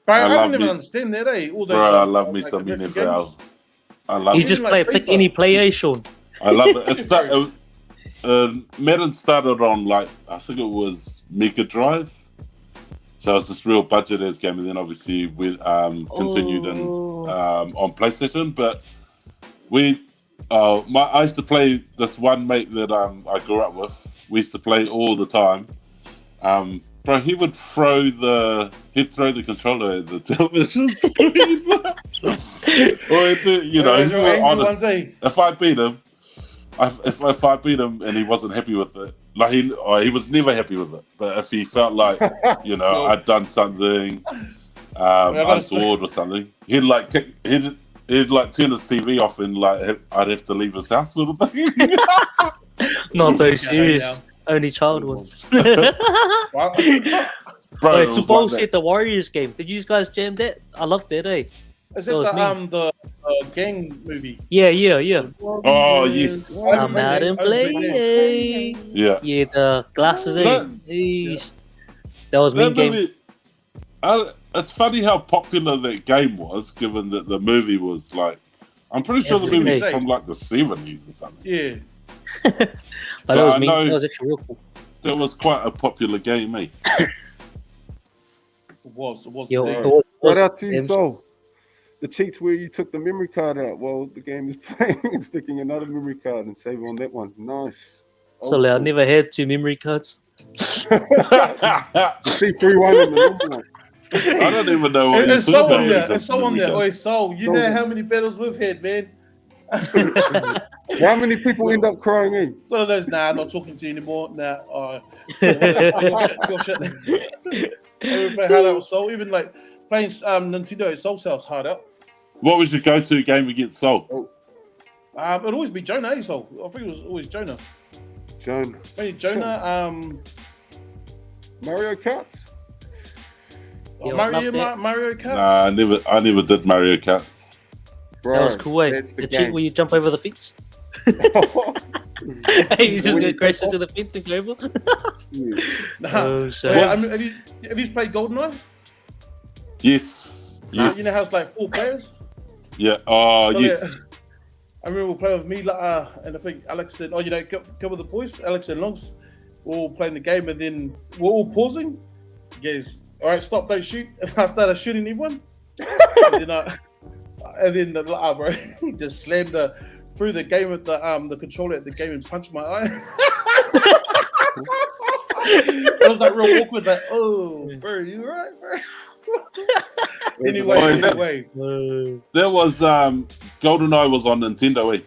Bro, I don't even understand that, eh? All those, bro, I love me some NFL. I love You it. just pick any play, Shaun. I love it. Madden started on like, I think it was Mega Drive. So it's this real budget ass game, and then obviously we continued on PlayStation. But I used to play this one mate that I grew up with. We used to play all the time. Bro, he would throw the controller at the television screen. Or you know, if you were honest, if I beat him, if I beat him and he wasn't happy with it, like he was never happy with it. But if he felt like, you know, I'd done something untoward or something, he'd like turn his TV off and like I'd have to leave his house, sort of thing. Not those serious. Only child ones. Bro, Wait, to bullshit the Warriors game. Did you guys jam that? I loved that, eh? Is it the gang movie? Yeah. Oh yes. I'm out and play. Yeah. Yeah, the glasses, eh? That was mean game. It's funny how popular that game was, given that the movie was like, I'm pretty sure the movie was from like the 70s or something. Yeah. But that was mean. That was actually real cool. That was quite a popular game, eh? It was. Right out to you, Soul. The cheats where you took the memory card out while the game is playing and sticking another memory card and save on that one. Nice. So I never had 2 memory cards. The C3 one and the normal one. I don't even know what it's so on there. It's so on there. Oh, Soul, you know how many battles we've had, man. How many people end up crying in? One of those, nah, not talking to you anymore. Nah, your shit. Play hard out with Soul, even like playing Nintendo Soul House hard out. What was your go-to game against Soul? It'd always be Jonah, eh, Soul? I think it was always Jonah. Maybe Jonah. Mario Kart. Mario Kart. Nah, I never did Mario Kart. Bro, that was cool, eh? The cheat where you jump over the fence. Hey, you just go crash into the fence and go over. Oh, shit. Have you played GoldenEye? Yes. You know how it's like 4 players? Yeah. Oh, so yes. I remember playing with me, and I think Alex said, "Oh, you know, come with the boys." Alex and Longs were all playing the game, and then we're all pausing. He goes, "All right, stop, don't shoot." And I started shooting everyone. And then bro, he just slammed through the game with the controller at the game and punched my eye. It was like real awkward, like, oh, bro, you alright, bro? Anyway. There was GoldenEye was on Nintendo, eh?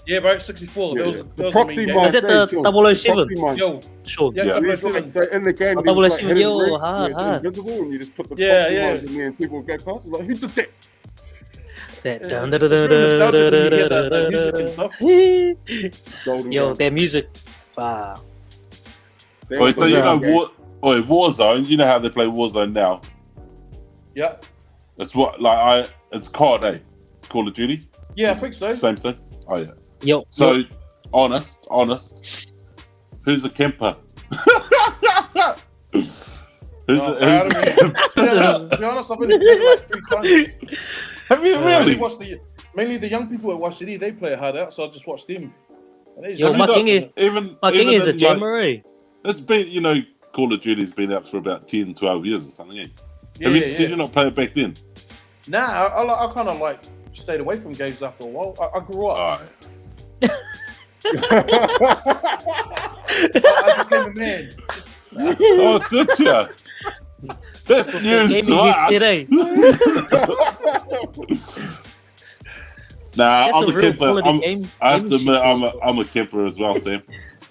Yeah, bro, 64. Yeah. The proxy mine. Is it the 007? Yo, sure. Yeah. So in the game, 007, yo, hard. Invisible, and you just put the proxy mines in there, and people get past. It's like, who did that? Yo, that music. Wow. Wait, so you know Warzone? You know how they play Warzone now? Yeah. It's it's COD, eh? Call of Duty? Yeah, I think so. Same thing? Oh, yeah. Yo. So, honest. Who's a camper? To be honest, I've only played like 3 times. Have you really? Mainly the young people at YCD, they play hard out, so I just watch them. Yo, my king is a jammer, eh? It's been, you know, Call of Duty's been out for about 10, 12 years or something, eh? Did you not play it back then? Nah, I kind of like stayed away from games after a while. I grew up. I became a man. Oh, did you? That's news to us. Nah, I'm a camper. I have to admit, I'm a camper as well, Sam.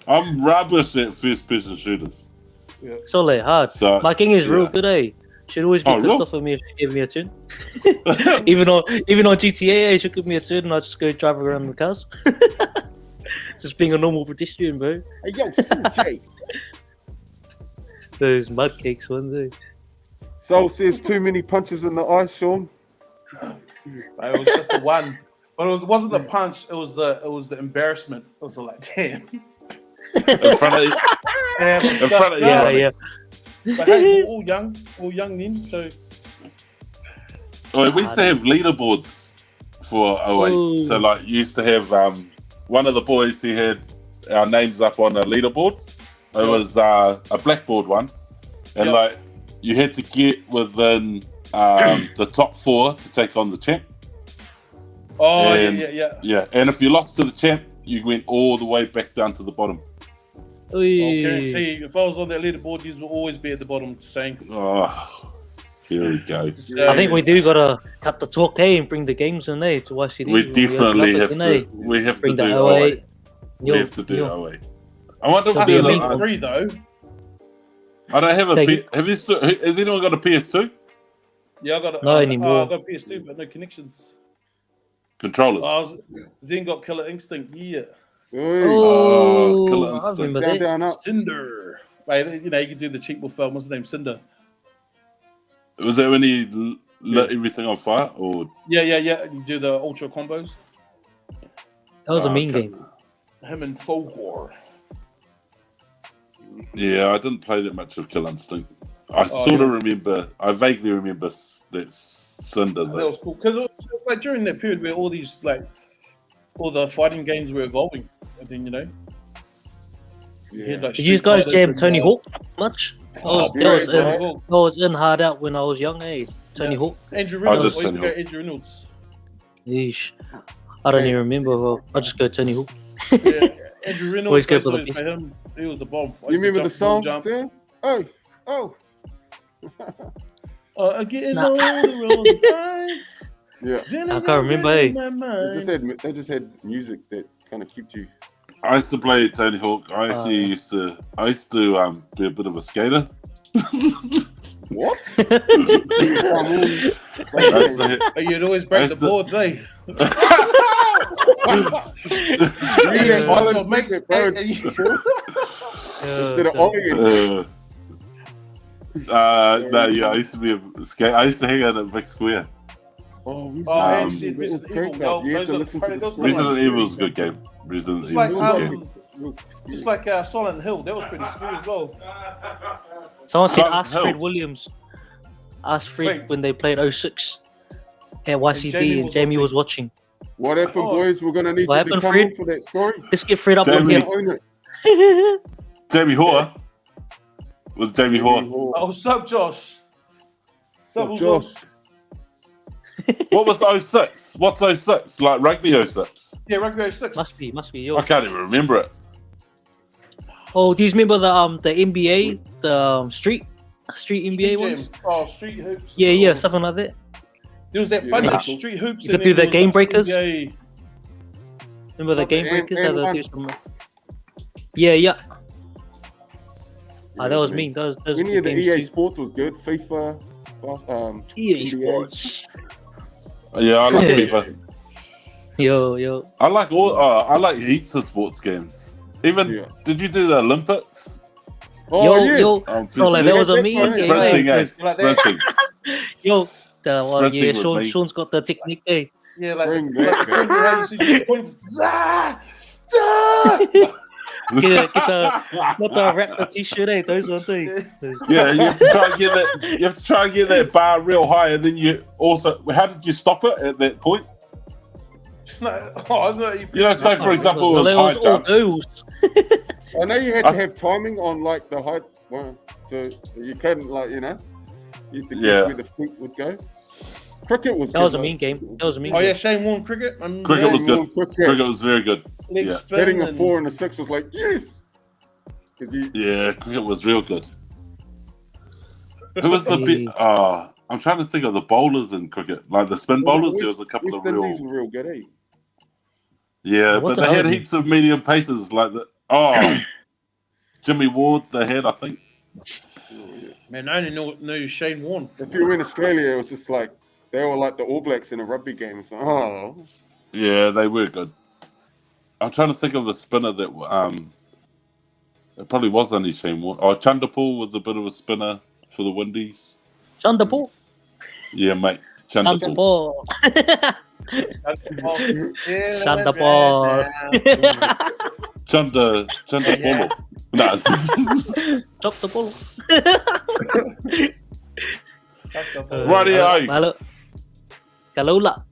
I'm rubbish at first-person shooters. It's all that hard. So, My king is real yeah. good, eh? She'd always get Oh, pissed real? off at me if she gave me a tune. even on GTA, she'll give me a tune and I just go drive around the cars. Just being a normal pedestrian, bro. Hey, yo, CJ. Those mud cakes ones, eh? Soul says too many punches in the eye, Shaun. It was just the one, but it wasn't the punch. It was the embarrassment. It was like, damn. In front of you. In front of you. Yeah. But hey, we're all young then. So Well, we used to have leaderboards for 08. Ooh. So, like, you used to have one of the boys who had our names up on a leaderboard. It was a blackboard one. And, like, you had to get within the top 4 to take on the champ. oh And- yeah. Yeah. And if you lost to the champ, you went all the way back down to the bottom. I'll guarantee you, if I was on that leaderboard, these will always be at the bottom saying. Oh, here we go. I think we do gotta cut the talk, eh, and bring the games in, eh, to YCD. We definitely love have it, to. eh? We have to Bring do the 08. 08. We have to do 08. I wonder if It'll be there's a big a. one. 3 though. I don't have a. Say- Have you still? Has anyone got a PS2 Yeah, I got Not anymore. I got PS2, but no connections. controllers? Zen got Killer Instinct. Yeah, Oh, Killer I Instinct. remember Down, that. down, up. Cinder. Right, you know you can do the cheap wolf film. What's his name? Cinder. Was that when he lit everything on fire? Or Yeah. You do the ultra combos. That was a mean okay. game. Him and Fulgor. yeah, I didn't play that much of Killer Instinct. I sort of remember. I vaguely remember that Cinder. That Though. was cool because it was like during that period where all these all the fighting games were evolving, and then you had, like, Did you Street guys Fighters jam and, Tony Hawk much? I was in hard out when I was young, eh? Tony Hawk. Andrew I Reynolds. just I used to Tony go Hawk. Andrew Reynolds. Yeesh. I don't even remember. Well, I just go Tony Hawk. Yeah, Andrew Reynolds. Always go I used for to the beef. play him. He was the bomb. I You used to remember the jump, song, jump. Sam? Oh, oh. I'm getting Nah. older all the time. Yeah. I can't remember, eh? They just had music that kind of kept you. I used to play Tony Hawk. I actually used to be a bit of a skater. What? You'd always break the boards, eh? Yeah, Watch your mates bro. skate and you- Instead of Orient. No, yeah, I used to be a skate. I used to hang out at Vic Square. Oh, we Oh, Um, shit, it was Resident great, Evil. though. You have to Those are listen to the those story. Resident Evil was a good game. Resident It's Evil like was a good game. It's like Silent Hill. That was pretty scary as well. Someone said Silent ask Hill. Fred Williams. Ask Fred Wait. when they played 06 at YCD Jamie and was Jamie watching. was watching. What happened, boys? We're going to need What you to happened, come Fred? in for that story. Let's get Fred up on Jamie. here. Own it. Jamie Hoare was Jamie Hoare. Oh, what's up, Josh? So, Josh, What was 06? What's 06? Like rugby 06? Yeah, Rugby 06. Must be, yo. I can't even remember it. Oh, do you remember the NBA, the street NBA ones? Oh, Street Hoops. Yeah, Oh. something like that. There was that Yeah. bunch of Nah. Street Hoops. You could and do then the there Game was Breakers? NBA. Remember the Oh, Game and- Breakers? and How they one. do some. Yeah. That was mean. That was any of the good EA games too. Sports was good. FIFA, EA NBA. Sports. Yeah, I like FIFA. Yo. I like I like heaps of sports games. Even Yeah. did you do the Olympics? Oh, yeah. Yo. Bro, like, that was a mean That's game, fine. Sprinting, eh? eh? Sprinting. Yo. Sprinting with me. Sean's got the technique, eh? Yeah, like Bring that back. how you see the points. Zah! Zah! Get not the Raptor t-shirt, eh? Those ones, eh? Yeah, you have to try and get that. You have to try and get that bar real high, and then you also. How did you stop it at that point? Oh, no, You know, say for example, it was Well, high it was all jump. goals. I know you had to have timing on like the height one, so you couldn't you had to guess Yeah. where the feet would go. Cricket was That good, was a though. mean game. That was a mean Oh, yeah, game. Shane Warne cricket. Cricket was good. Cricket. Cricket was very good. Leg Yeah. spin Hitting a and- 4 and a 6 was like yes. 'Cause you- Yeah, cricket was real good. Who was the bit? I'm trying to think of the bowlers in cricket, like the spin bowlers. There was a couple West of Indies real. were real good, eh? Yeah, What's but they the had other heaps of medium paces, like the Jimmy Ward. They had, I think. Man, I only knew Shane Warne. If you were in Australia, it was just like they were like the All Blacks in a rugby game. It's like, oh, Yeah, they were good. I'm trying to think of the spinner that it probably was only Shane Warne. Oh, Chanderpool was a bit of a spinner for the Windies. Chanderpool. Yeah, mate. Chanderpool. Chanderpool. Chanderpool. Nah. Chop the ball. Rightio. Kalula.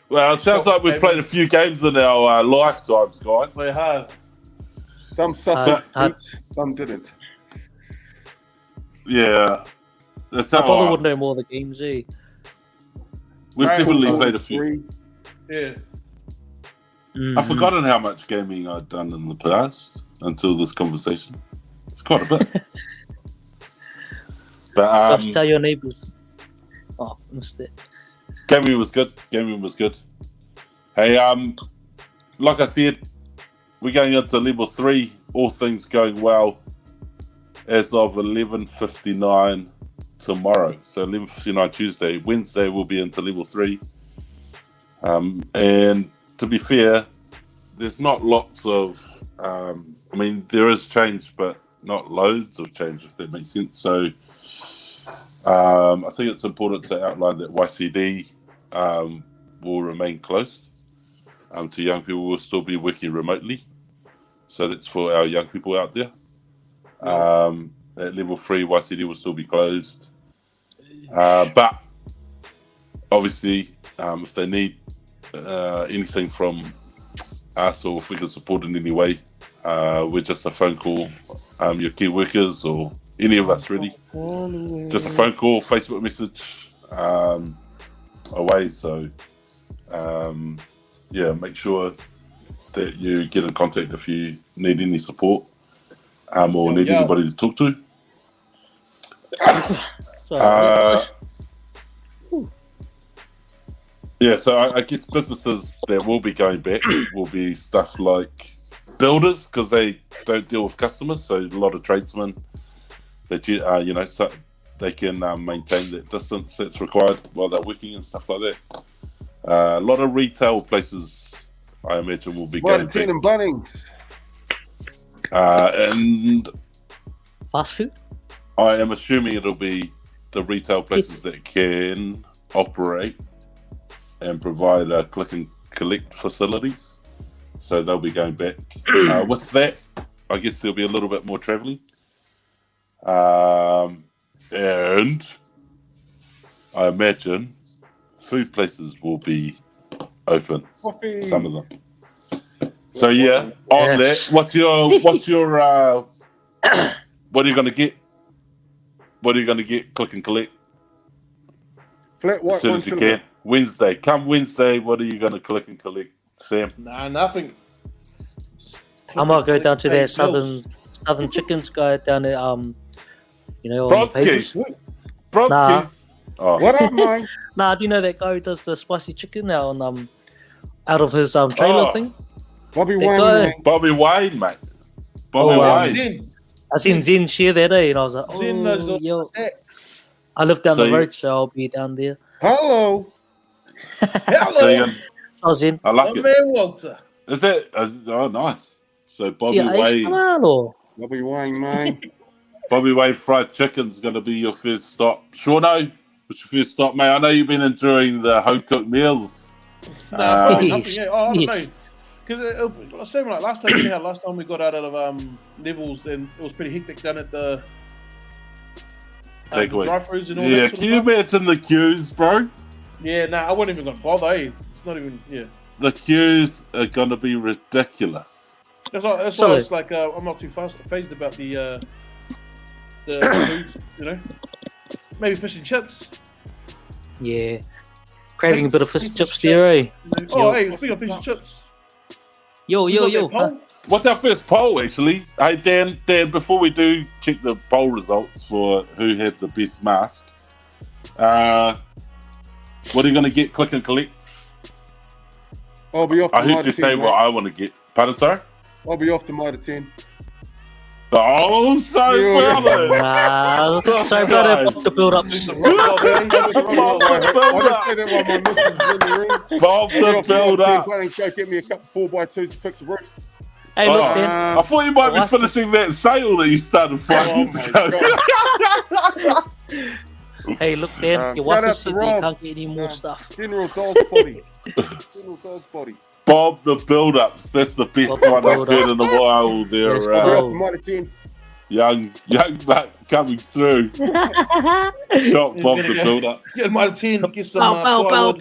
Well, it sounds like we've played a few games in our lifetimes, guys. We have. some suffered, some didn't. Yeah. That's I how probably would know more of the games, eh? We've definitely played a few. Yeah. I've forgotten how much gaming I'd done in the past until this conversation. It's quite a bit. But tell your neighbours. Oh, missed it. Gaming was good. Hey, like I said, we're going into level 3. All things going well as of 11:59 tomorrow. So 11:59 Tuesday. Wednesday we'll be into level 3. And to be fair, there's not lots of. I mean, there is change, but not loads of change, if that makes sense. So I think it's important to outline that YCD will remain closed to young people. Will still be working remotely. So that's for our young people out there. At level 3, YCD will still be closed. But obviously, if they need anything from us or if we can support in any way, we're just a phone call. Your key workers or any of us really. Just a phone call, Facebook message away. So yeah, make sure that you get in contact if you need any support or need anybody to talk to. Yeah, so I guess businesses that will be going back will be stuff like builders, because they don't deal with customers. So a lot of tradesmen that so they can maintain that distance that's required while they're working and stuff like that. A lot of retail places, I imagine, will be going back. And Bunnings. And Fast food? I am assuming it'll be the retail places that can operate and provide click and collect facilities. So they'll be going back. With that, I guess there'll be a little bit more travelling. And I imagine food places will be open. Coffee. Some of them. So yeah, on that, what's your what are you gonna get? What are you gonna get? Click and collect. Flat white As soon as you can. Wednesday. Come Wednesday, what are you gonna click and collect, Sam? Nah, nothing. I might go down to their southern chickens guy down there. Brodskis. Brodskis. Oh. What up, man? Nah, do you know that guy who does the spicy chicken now on out of his trailer thing? Bobby That Wayne. guy. Man. Bobby Wayne, mate. Bobby Wayne. Zin. I seen Zen share that day, and I was like, Zin knows oh, all yo. that. I live down So the you- road, so I'll be down there. Hello. So Hello, I was in. I like my it. man Walter. Is it? Oh, nice. So Bobby Yeah, Wayne. Bobby Wayne, man. Bobby Wayne fried chicken's going to be your first stop. Shauno, what's your first stop, mate? I know you've been enjoying the home cooked meals. Nah, probably Yes, nothing. Yeah, I don't yes. know. Because same like last time we got out of levels, and it was pretty hectic down at the Takeaways. drive-thrus and all Yeah, that. can you imagine the queues, bro? Yeah, nah, I wasn't even gonna bother. Eh? It's not even. Yeah, The queues are going to be ridiculous. that's why Solid. it's like I'm not too phased about the foods. You know, maybe fish and chips. Yeah. Craving a bit of fish chips there, eh? Oh, hey, speaking of fish and chips. Yo. you got that Huh? poll? What's our first poll, actually? Hey, Dan, before we do check the poll results for who had the best mask, what are you going to get? Click and collect? I'll be off I to heard Mitre you say 10, what mate. I want to get. Pardon, sorry? I'll be off to Mitre 10. Oh, sorry about it. Nah, sorry about it. Bob the build-up. I just said it while my missus is in the room. Bob the build-up. Go get me a couple 4x2s to fix the roof. Hey, look, then. I thought you might be finishing that sale that you started 5 years ago. Hey, look, Dan, your shout wife out is to Sidney. Rob. Can't get any more stuff. General Dog's Body. General Dog's Body. Bob the build-ups. That's the best Bob the one I've heard in a while there. Yes, Shout Bob. out to Mighty 10. Young buck coming through. Shot Bob the build-up. Get my team, get some Bow.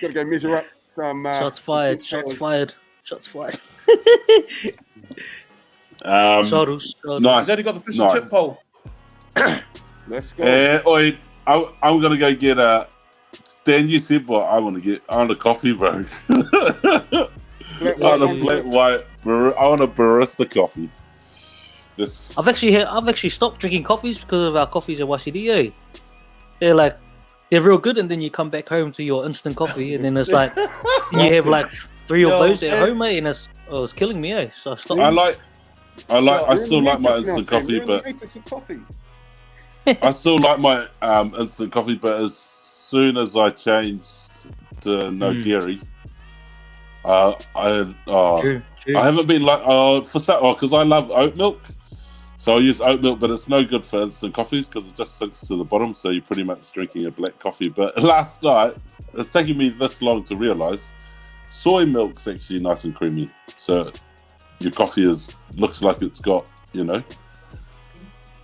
Gotta go measure up some. Shots fired. Shots fired. Shadows. Nice. He's only got the fish and chip pole. Let's go. Oi, I'm gonna go get a. Dan, you said what I want to get. I want a coffee, bro. I want a flat white. I want a barista coffee. This. I've actually stopped drinking coffees because of our coffees at YCD. They're real good, and then you come back home to your instant coffee, and then it's like you have like 3 of those at home, and it's killing me, So I stopped. I still like my instant coffee, but I still like my instant coffee, but as soon as I changed to no dairy, I haven't been like because I love oat milk, so I use oat milk, but it's no good for instant coffees because it just sinks to the bottom, so you're pretty much drinking a black coffee. But last night, it's taken me this long to realise soy milk's actually nice and creamy, so your coffee looks like it's got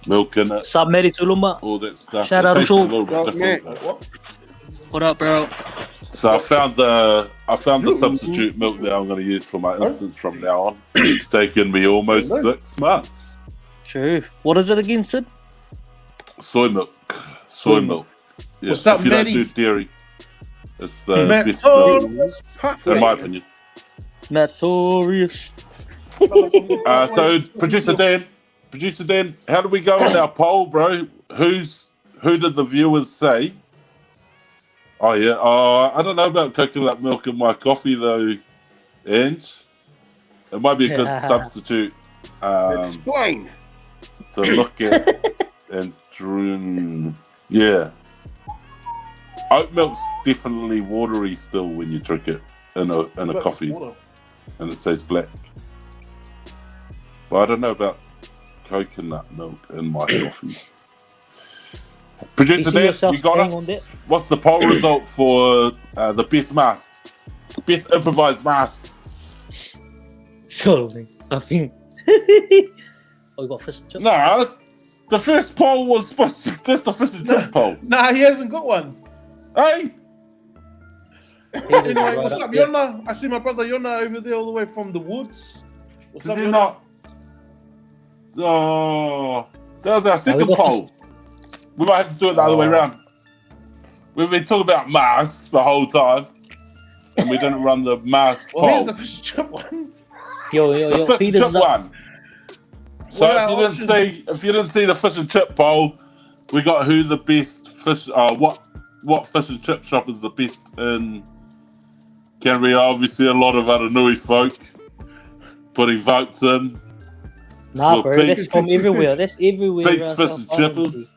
milk in it. Sup, Mary Tuluma? All that stuff. Shout It out tastes to a little bit different. What up, bro? So I found the substitute milk that I'm going to use for my instance from now on. It's taken me almost 6 months. True. What is it again, Sid? Soy milk. Yeah. What's up, if you don't Maddie? do dairy, it's the best milk, in my opinion. Notorious. So producer Dan, how do we go on our poll, bro? Who did the viewers say? Oh yeah, I don't know about coconut milk in my coffee though, Ange. It might be a good substitute Explain. to look at and yeah. Oat milk's definitely watery still when you drink it in a coffee, and it says black. But I don't know about coconut milk in my coffee. Producer Dan, you got us? What's the poll result for the best mask? Best improvised mask? Surely. I think. We got fish and chips? Nah, the first poll was supposed to... That's the fish and chip poll. Nah, he hasn't got one. Hey! Anyway, what's up, Yonna? I see my brother Yonna over there all the way from the woods. What's up, Did you Yonna? not... Oh, that was our second poll. We might have to do it the other way around. We've been talking about masks the whole time, and we didn't run the mask poll. Here's the fish and chip one. The fish and chip one. So if you didn't see the fish and chip poll, we got who the best fish. What fish and chip shop is the best in Canterbury? Obviously, a lot of Aranui folk putting votes in. Nah, bro, that's from everywhere. That's everywhere. Pete's Fish and Chippers.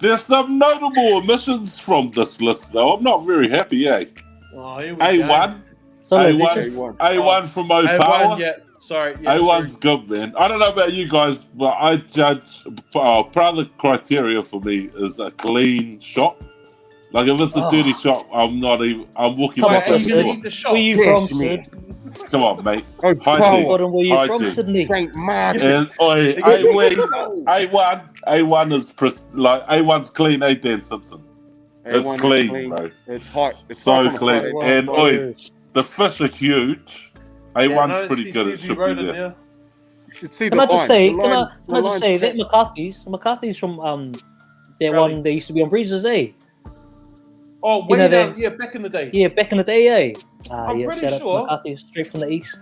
There's some notable omissions from this list, though. I'm not very happy, eh? Oh, here we A1. A1 from O'Power. A1, yeah. Sorry. Yeah, A1's good, man. I don't know about you guys, but I judge. Part of the criteria for me is a clean shop. Like if it's a dirty shop, I'm not even. I'm walking off that door. Where are you from, Sid? Come on, mate. Oh, where are you from, Sidney? St. Martin. And A1 is A1's clean. Dan Simpson. It's clean, bro. It's hot. It's so clean. And the fish are huge. A1's pretty good. It should be there. Can I just say that McCarthy's from that one that used to be on Breezes, eh? Oh, way down, yeah, back in the day. Yeah, back in the day, eh? I'm pretty shout out sure. to McCarthy, straight from the east.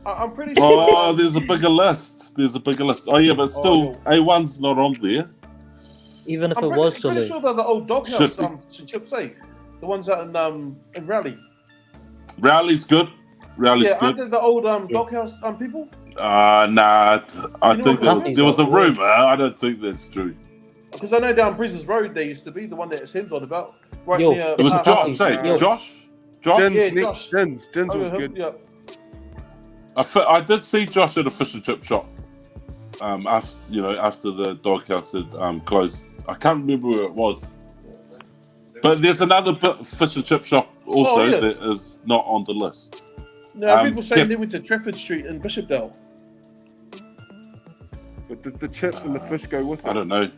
I'm pretty sure. Oh, there's a bigger list. Oh, yeah, but still, A1's not on there. Even if it was I'm pretty sure they're the old doghouse chips, eh? The ones out in Raleigh. Rowley's good. Rowley's Yeah, good. under the old doghouse people. Nah, I think what? there was a rumor. I don't think that's true. Because I know down Brisbane Road there used to be the one that Sim's on about. Right Yo, near. It was McCarthy's. Josh, hey, Yo. Josh. Jens, Yeah, Nick, Josh. Jens Oh, was good. Yeah. I did see Josh at a fish and chip shop. After the doghouse had closed. I can't remember where it was. But there's another fish and chip shop also that is not on the list. No, people saying they went to Trafford Street in Bishopdale. But the chips and the fish go with it. I don't know.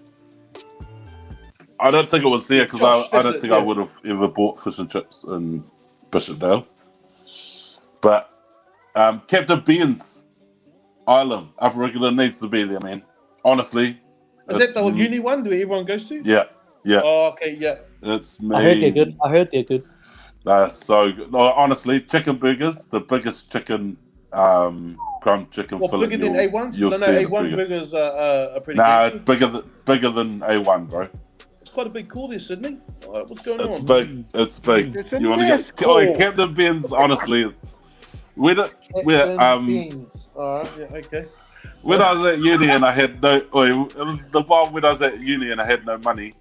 I don't think it was there because I don't think I would have ever bought fish and chips in Bishopdale. But Captain Bean's Island, Upper Regular needs to be there, man. Honestly. Is that the whole uni one that everyone goes to? Yeah. Oh, okay, yeah. It's me. I heard they're good. That's so good. No, honestly, chicken burgers, the biggest chicken crumb chicken fillet. Bigger than A1s? You'll I know see A1 burgers are pretty good. good. Bigger than A1, bro. It's quite a big call there, Sydney. What's going on? It's big. It's big. It's a You want to nice get call. Captain Beans? Honestly, we're Beans. All right, yeah, okay. when I was at uni and I had no. It was the one when I was at uni and I had no money.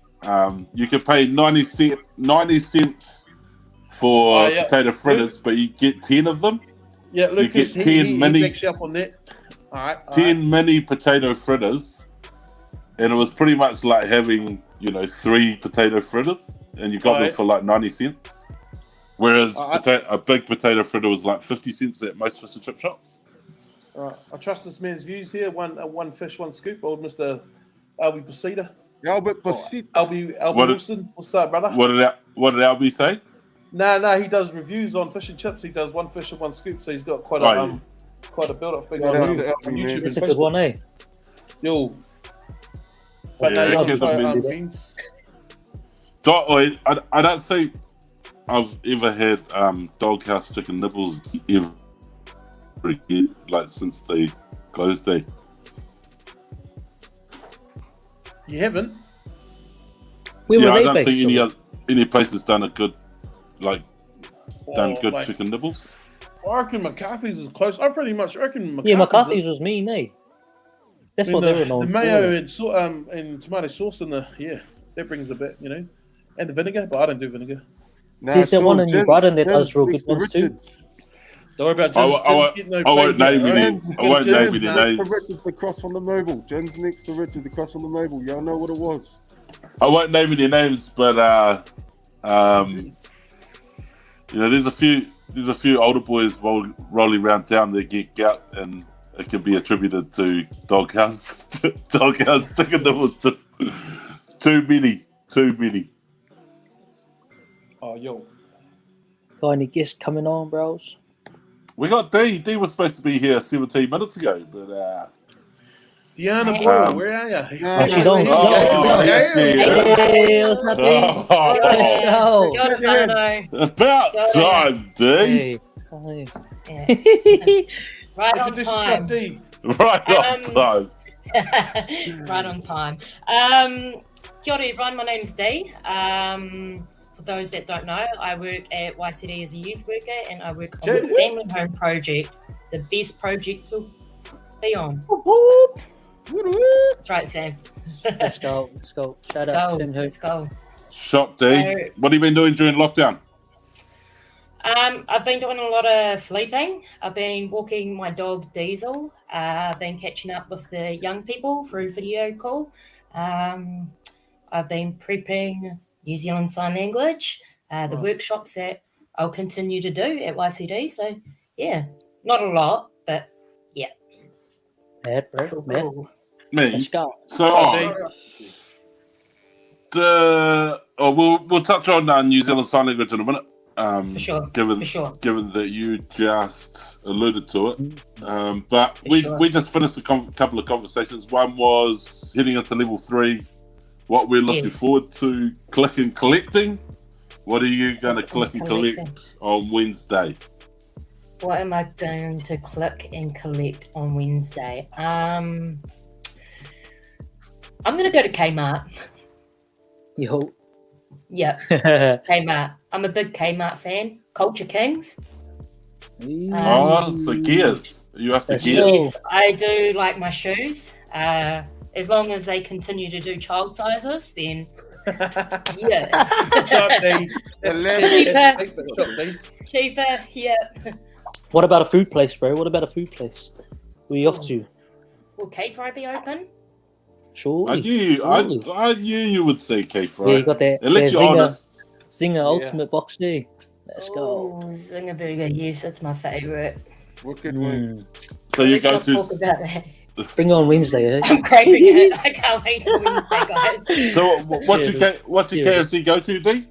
You could pay 90 cents for potato fritters, but you get 10 of them. Yeah, Lucas, you get 10 mini. He backs you up on that. All right. 10 mini potato fritters, and it was pretty much like having 3 potato fritters, and you got them for like 90 cents. Whereas a big potato fritter was like 50 cents at most fish and chip shops. I trust this man's views here. One fish, one scoop. Old Mr. Albie Pasita. Albert Pasita. Albie Wilson. What's up, brother? What did Albie say? No, he does reviews on fish and chips. He does one fish and one scoop, so he's got quite a build-up thing on YouTube. It's a good one, eh? Yo. But Yeah, no, Captain Beans. beans. I don't think I've ever had doghouse chicken nibbles ever again, like since they closed there. You haven't? Where were I they don't based? think any place has done a good good mate. chicken nibbles. I reckon McCarthy's is close. I pretty much reckon McCarthy's. Yeah, McCarthy's was mean, eh? That's what they were known the for. mayo and tomato sauce in that brings a bit, and the vinegar, but I don't do vinegar. There's that one in New Brighton that does real good ones too. Don't worry about Jens. I won't name any names. Richard's across from the Mobile. Jen's next to Richard's across from the Mobile. Y'all know what it was. I won't name any names, but there's a few older boys rolling around town that get gout, and it can be attributed to doghouse chicken nibbles. Too many. Oh, yo. Got any guests coming on, bros? We got D. D was supposed to be here 17 minutes ago, but Deanna Boyle, where are you? Oh, she's on. Hey, what's up, D? Let's go. About time, D. Hey. Right on time. Right on time. Right on time. Kia ora everyone, my name's Dee. For those that don't know, I work at YCD as a youth worker, and I work on the Family Home Project, the best project to be on. That's right, Sam. Let's go. Shout out to Tim. Let's go. Shop D. What have you been doing during lockdown? I've been doing a lot of sleeping. I've been walking my dog Diesel. I've been catching up with the young people through video call. I've been prepping New Zealand Sign Language, the workshops that I'll continue to do at YCD. So, yeah, not a lot, but yeah. Cool. Me. Let's go. So, we'll touch on New Zealand Sign Language in a minute. For sure. Given that you just alluded to it, but we just finished a couple of conversations. One was heading into level 3. What we're looking forward to click and collecting. What are you going to click and collect on Wednesday? What am I going to click and collect on Wednesday? I'm going to go to Kmart. Yo. Yep. Kmart. I'm a big Kmart fan. Culture Kings. So gears. You have to That's gears. cool. Yes, I do like my shoes. As long as they continue to do child sizes, then yeah. Shop D. That's Cheaper, yeah. What about a food place, bro? What about a food place? Where you off to? Will K-Fry be open? Sure. I knew you would say Keith, right? Yeah, you got that. Unless that you're honest. Zinger Ultimate Box D. Let's go. Oh, Zinger Burger, yes, that's my favourite. Wicked wing. So you Let's go not talk to. about that. Bring on Wednesday, eh? I'm craving it. I can't wait till Wednesday, guys. So what's your KFC go to, D?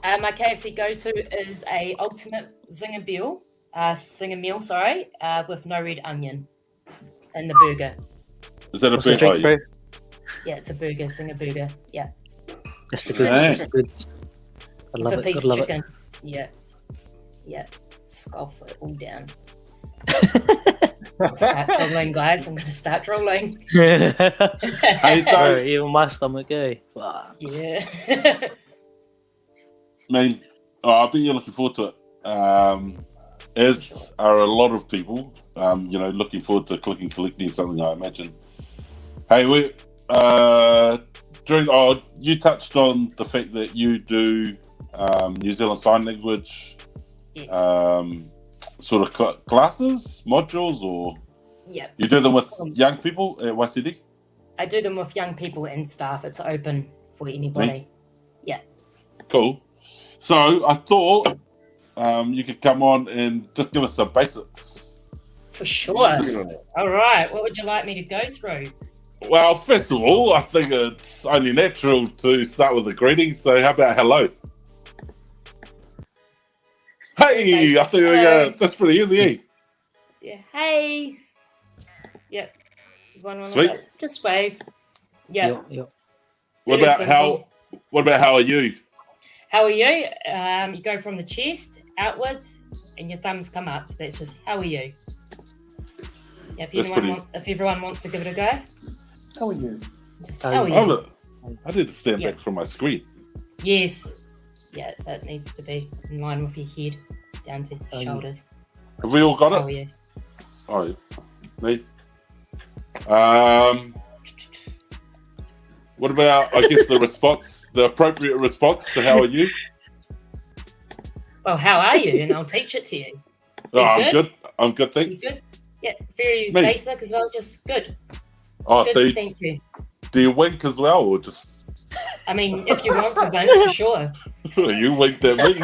My KFC go-to is a ultimate Zinger meal, with no red onion in the burger. Is that a What's the big drink, bro? Yeah, it's a burger, Zinger burger. Yeah, That's the good. Nice. That's the good. I love with a it. piece I of love it. chicken. Yeah. Scoff it all down. Start drooling, guys. I'm going to start drooling. Hey, so Bro, even my stomach, eh? Fuck. Yeah. I mean, I bet you're looking forward to it. As are a lot of people, looking forward to collecting something, I imagine. Hey, you touched on the fact that you do New Zealand Sign Language Yes. sort of classes, modules, or Yep. you do them with young people at YCD? I do them with young people and staff. It's open for anybody. Cool. So I thought you could come on and just give us some basics. For sure. All right. What would you like me to go through? Well, first of all, I think it's only natural to start with a greeting. So how about hello? Hey, I think that's pretty easy, eh? Yeah. Hey. Yep. One Sweet. Just wave. Yep. Yep. What Really about how are you? How are you? You go from the chest outwards, and your thumbs come up. So that's just how are you? Yeah, if everyone wants to give it a go. How are you? Just How how are are you? you? I need to stand Yeah. back from my screen. Yes. Yeah. So it needs to be in line with your head, down to your shoulders. Have we all got How it? are you? Oh, yeah. Me. What about, I guess, the appropriate response to how are you? Well, how are you? And I'll teach it to you. Oh, You I'm good? good. I'm good, You thanks. good? Yeah. Very Me. basic as well. Just good. Oh, Good. so Thank you. do you wink as well, or just I mean, if you want to wink, for sure. you winked at me?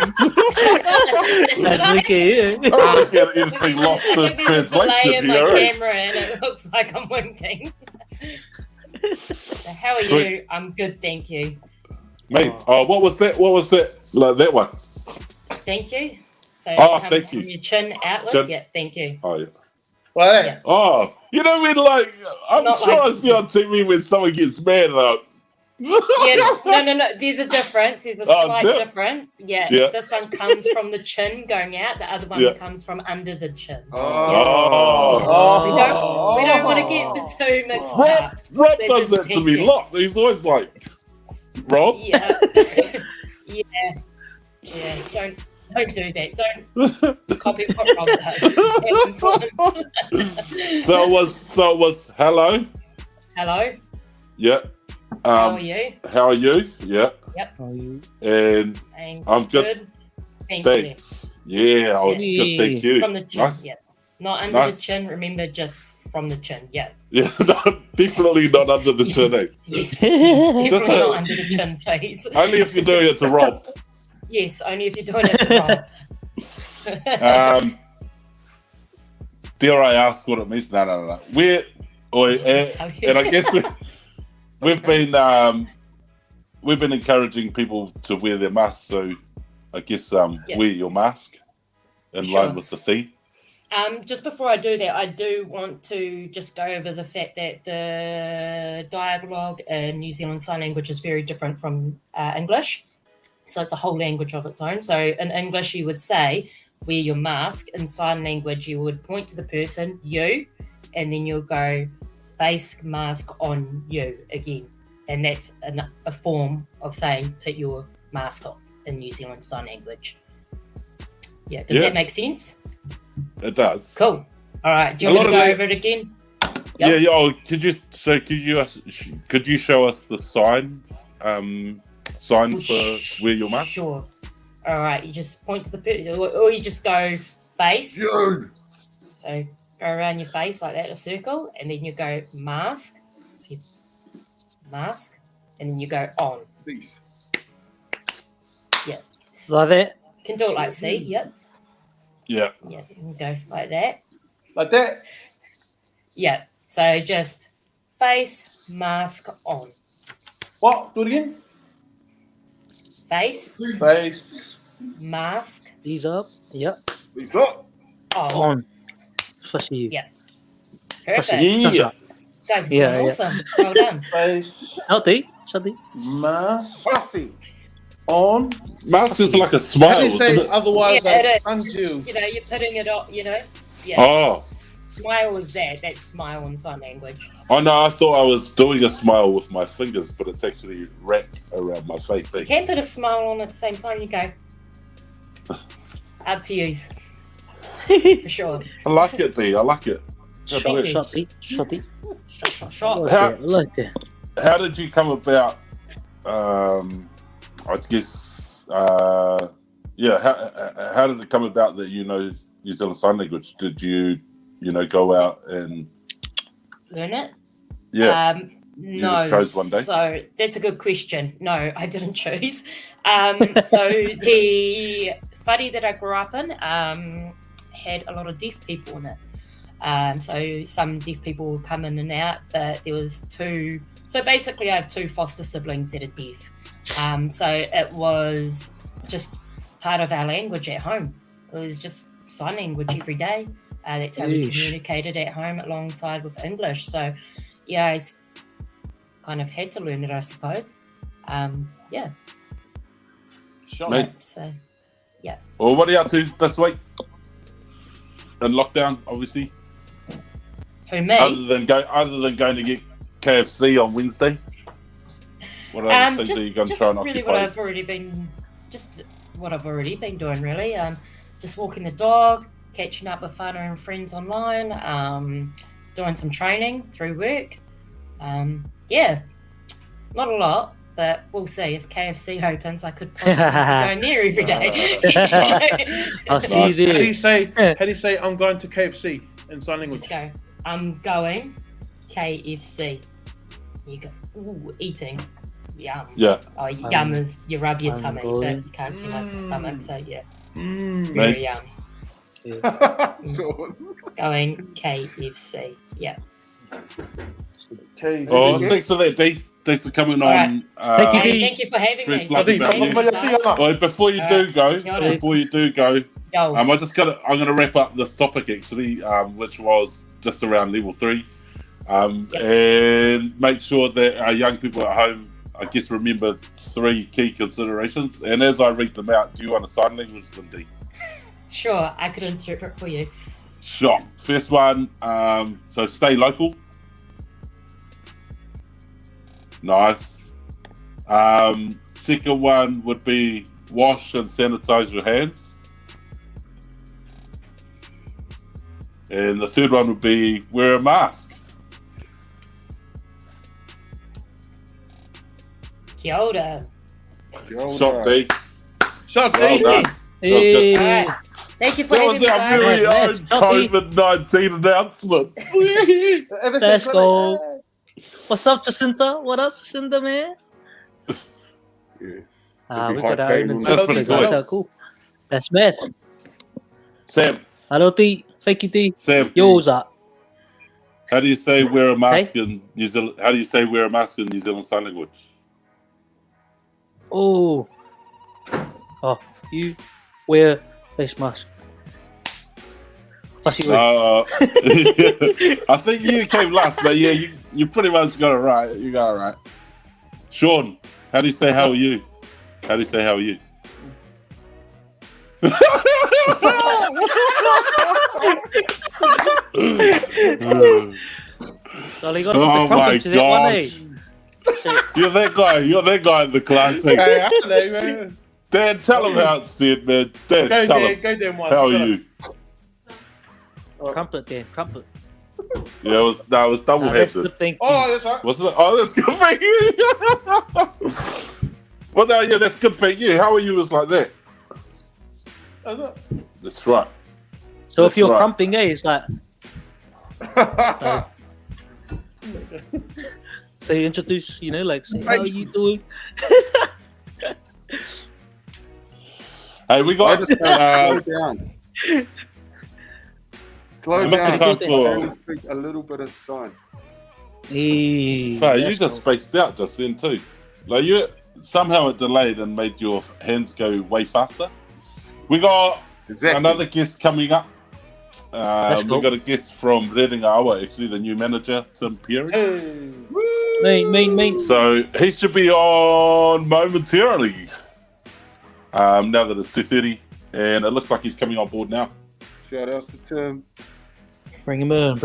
That's wicked, yeah. I don't get anything lost I in think there's a delay translation in my here. eh? camera and it looks like I'm winking. So how are Sweet. you? I'm good, thank you. Mate, what was that? What was that? Like that one? Thank you. So Oh, it comes thank from you. your chin outwards. Chin. Yeah, thank you. Oh, yeah. Right. Yeah. Oh, you know when I'm Not sure I like- see on TV when someone gets mad though. Yeah, no. There's a difference. There's a Oh, slight yeah. difference. Yeah, Yeah. this one comes from the chin going out. The other one Yeah. comes from under the chin. Oh. We don't want to get the two mixed Rob, up. Rob They're does just that to me a thinking. lot. He's always like, Rob. Yeah. Yeah. Don't do that. Don't copy what Rob does. So it was hello. Hello. Yeah. How are you? How are you? Yeah. How are you? And And I'm good. Thank you. Thanks. Yeah, good. Thank you. From the chin. Nice. Yeah. Not under Nice. the chin. Remember, just from the chin. Yeah. Yeah, no, definitely not under the chin. Eh? Yes. Definitely Just, not under the chin, please. Only if you're doing it to Rob. Yes, only if you're doing it to Rob. Dare I ask what it means? No. And I guess we've been encouraging people to wear their masks, so I guess wear your mask in Sure. line with the theme. Just before I do that, I do want to just go over the fact that the dialogue in New Zealand Sign Language is very different from English. So it's a whole language of its own. So in English, you would say, wear your mask. In sign language, you would point to the person, you, and then you'll go, face mask on you again. And that's a form of saying, put your mask on in New Zealand Sign Language. Yeah, does that make sense? It does. Cool. All right. Do you A want me to lot go of over it again? Yeah, Yep. yeah. Oh, could you show us the sign for wear your mask? Sure. All right. You just point to the person, or you just go face. So go around your face like that, a circle, and then you go mask. See, mask, and then you go on. Yeah. Like that. You can do it like C. Yep. Yeah. Yeah. You can go like that. Like that. Yeah. So just face, mask on. What? Do it again. Face, Face. mask These up. Yep. on. On. Especially you. Yeah. Perfect. Yeah. Guys, Yeah, doing yeah. awesome. Well done. Face. Shadi. Shadi. Mask. On. Mask is like a How smile, do you say isn't it? otherwise? Yeah, like, it is. unto. You know, you're putting it on, you know? Yeah. Oh. Smile is that. That's smile in sign language. Oh no, I thought I was doing a smile with my fingers, but it's actually wrapped around my face. You can put a smile on at the same time. You go. Up to you. For sure. I like it, D. I like it. That's Thank weird. you. Shadi. Shadi. Shot. How- I like that. How did you come about? I guess. How did it come about that you know New Zealand Sign Language? Did you go out and Learn it? yeah? No. just chose one day? So that's a good question. No, I didn't choose. So the whare that I grew up in had a lot of deaf people in it. So some deaf people would come in and out, but there was two. So basically, I have two foster siblings that are deaf. So it was just part of our language at home. It was just sign language every day. That's how we Yeesh. communicated at home alongside with English. So yeah, I kind of had to learn it, I suppose. Yeah. Mate. So Well, what are you up to this week? In lockdown, obviously. who me? Other than going to get KFC on Wednesday. What other things are you going to just try and really occupy? what I've already been doing really. Just walking the dog, catching up with whānau and friends online, doing some training through work. Yeah, not a lot, but we'll see. If KFC opens, I could possibly be going there every day. I'll see How you do you there. say I'm going to KFC in sign language? Just go. I'm going KFC. You go. Ooh, eating. Yum. Yeah. Oh, yum is you rub your I'm tummy, going- but you can't see my stomach. So yeah, Mm. very yum. Sure. Going KFC. Yeah. Okay. Oh, thanks for that, D. Thanks for coming Alright. on. Thank you, Hey, D. thank you for having Fresh me. luck Thank about you, you. guys. Well, before you do go, Kia ora. Yo. I'm gonna wrap up this topic actually, which was just around level 3, and make sure that our young people at home, I guess, remember 3 key considerations. And as I read them out, do you want a sign language, Lindy? Sure, I could interpret for you. Sure. First one, so stay local. Nice. Second one would be wash and sanitize your hands. And the third one would be wear a mask. Kia ora. Shot D. Shot Well D. done. Hey. All right. Thank you for That having was me, our guys. very Right, own Shot D. COVID-19 announcement. Let's go. What's up, Jacinta? What up, Jacinta, man? Yeah. We got our own That's interpreter. pretty That's cool. cool. That's bad. Sam, Hello, T. Thank you, T. Sam, Yo, what's up? how do you say wear a mask in New Zealand? How do you say wear a mask in New Zealand Sign Language? Oh, you wear face mask. Fussy way. I think you came last, but yeah, you pretty much got it right. You got it right. Shaun, how do you say how are you? How do you say how are you? So you got to put Oh the crump my into that one, eh? gosh. You're that guy. You're that guy in the class. Hey, Hey, I don't know, man. Dan, tell him how it's said, man. Dan, Go tell there, him. go there, one. How are you? Crumpet there, crumpet. Yeah, it was double That's headed. good thing. Oh, that's right. Wasn't it? Oh, that's good for you. Well, no, yeah, that's good for you. How are you as like that? That's right. So That's if you're right. crumping, it's like. So you introduce, like, say, how are you doing? Hey, we got. Slow down. Slow We must have down. time for. And speak a little bit of sign. Hey, So you that's just spaced out just then too. Like you somehow it delayed and made your hands go way faster. We got Exactly. another guest coming up. cool. We got a guest from Rerenga Awa, actually the new manager, Tim Perry. Mean. So he should be on momentarily. Now that it's 2:30, and it looks like he's coming on board now. Shout outs to Tim. Bring him in.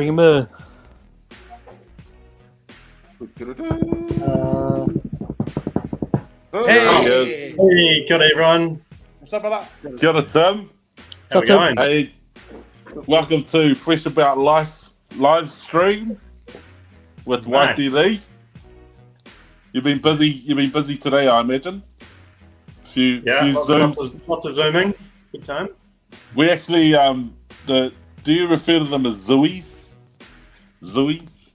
There he is. Hey, good everyone. What's up with that? Kia ora, Tim. How we going? Hey, welcome to Fresh About Life live stream with Nice. YCD. You've been busy today, I imagine. Few Zooms. Lots of zooming. Good time. We actually do you refer to them as Zooies? Zooies?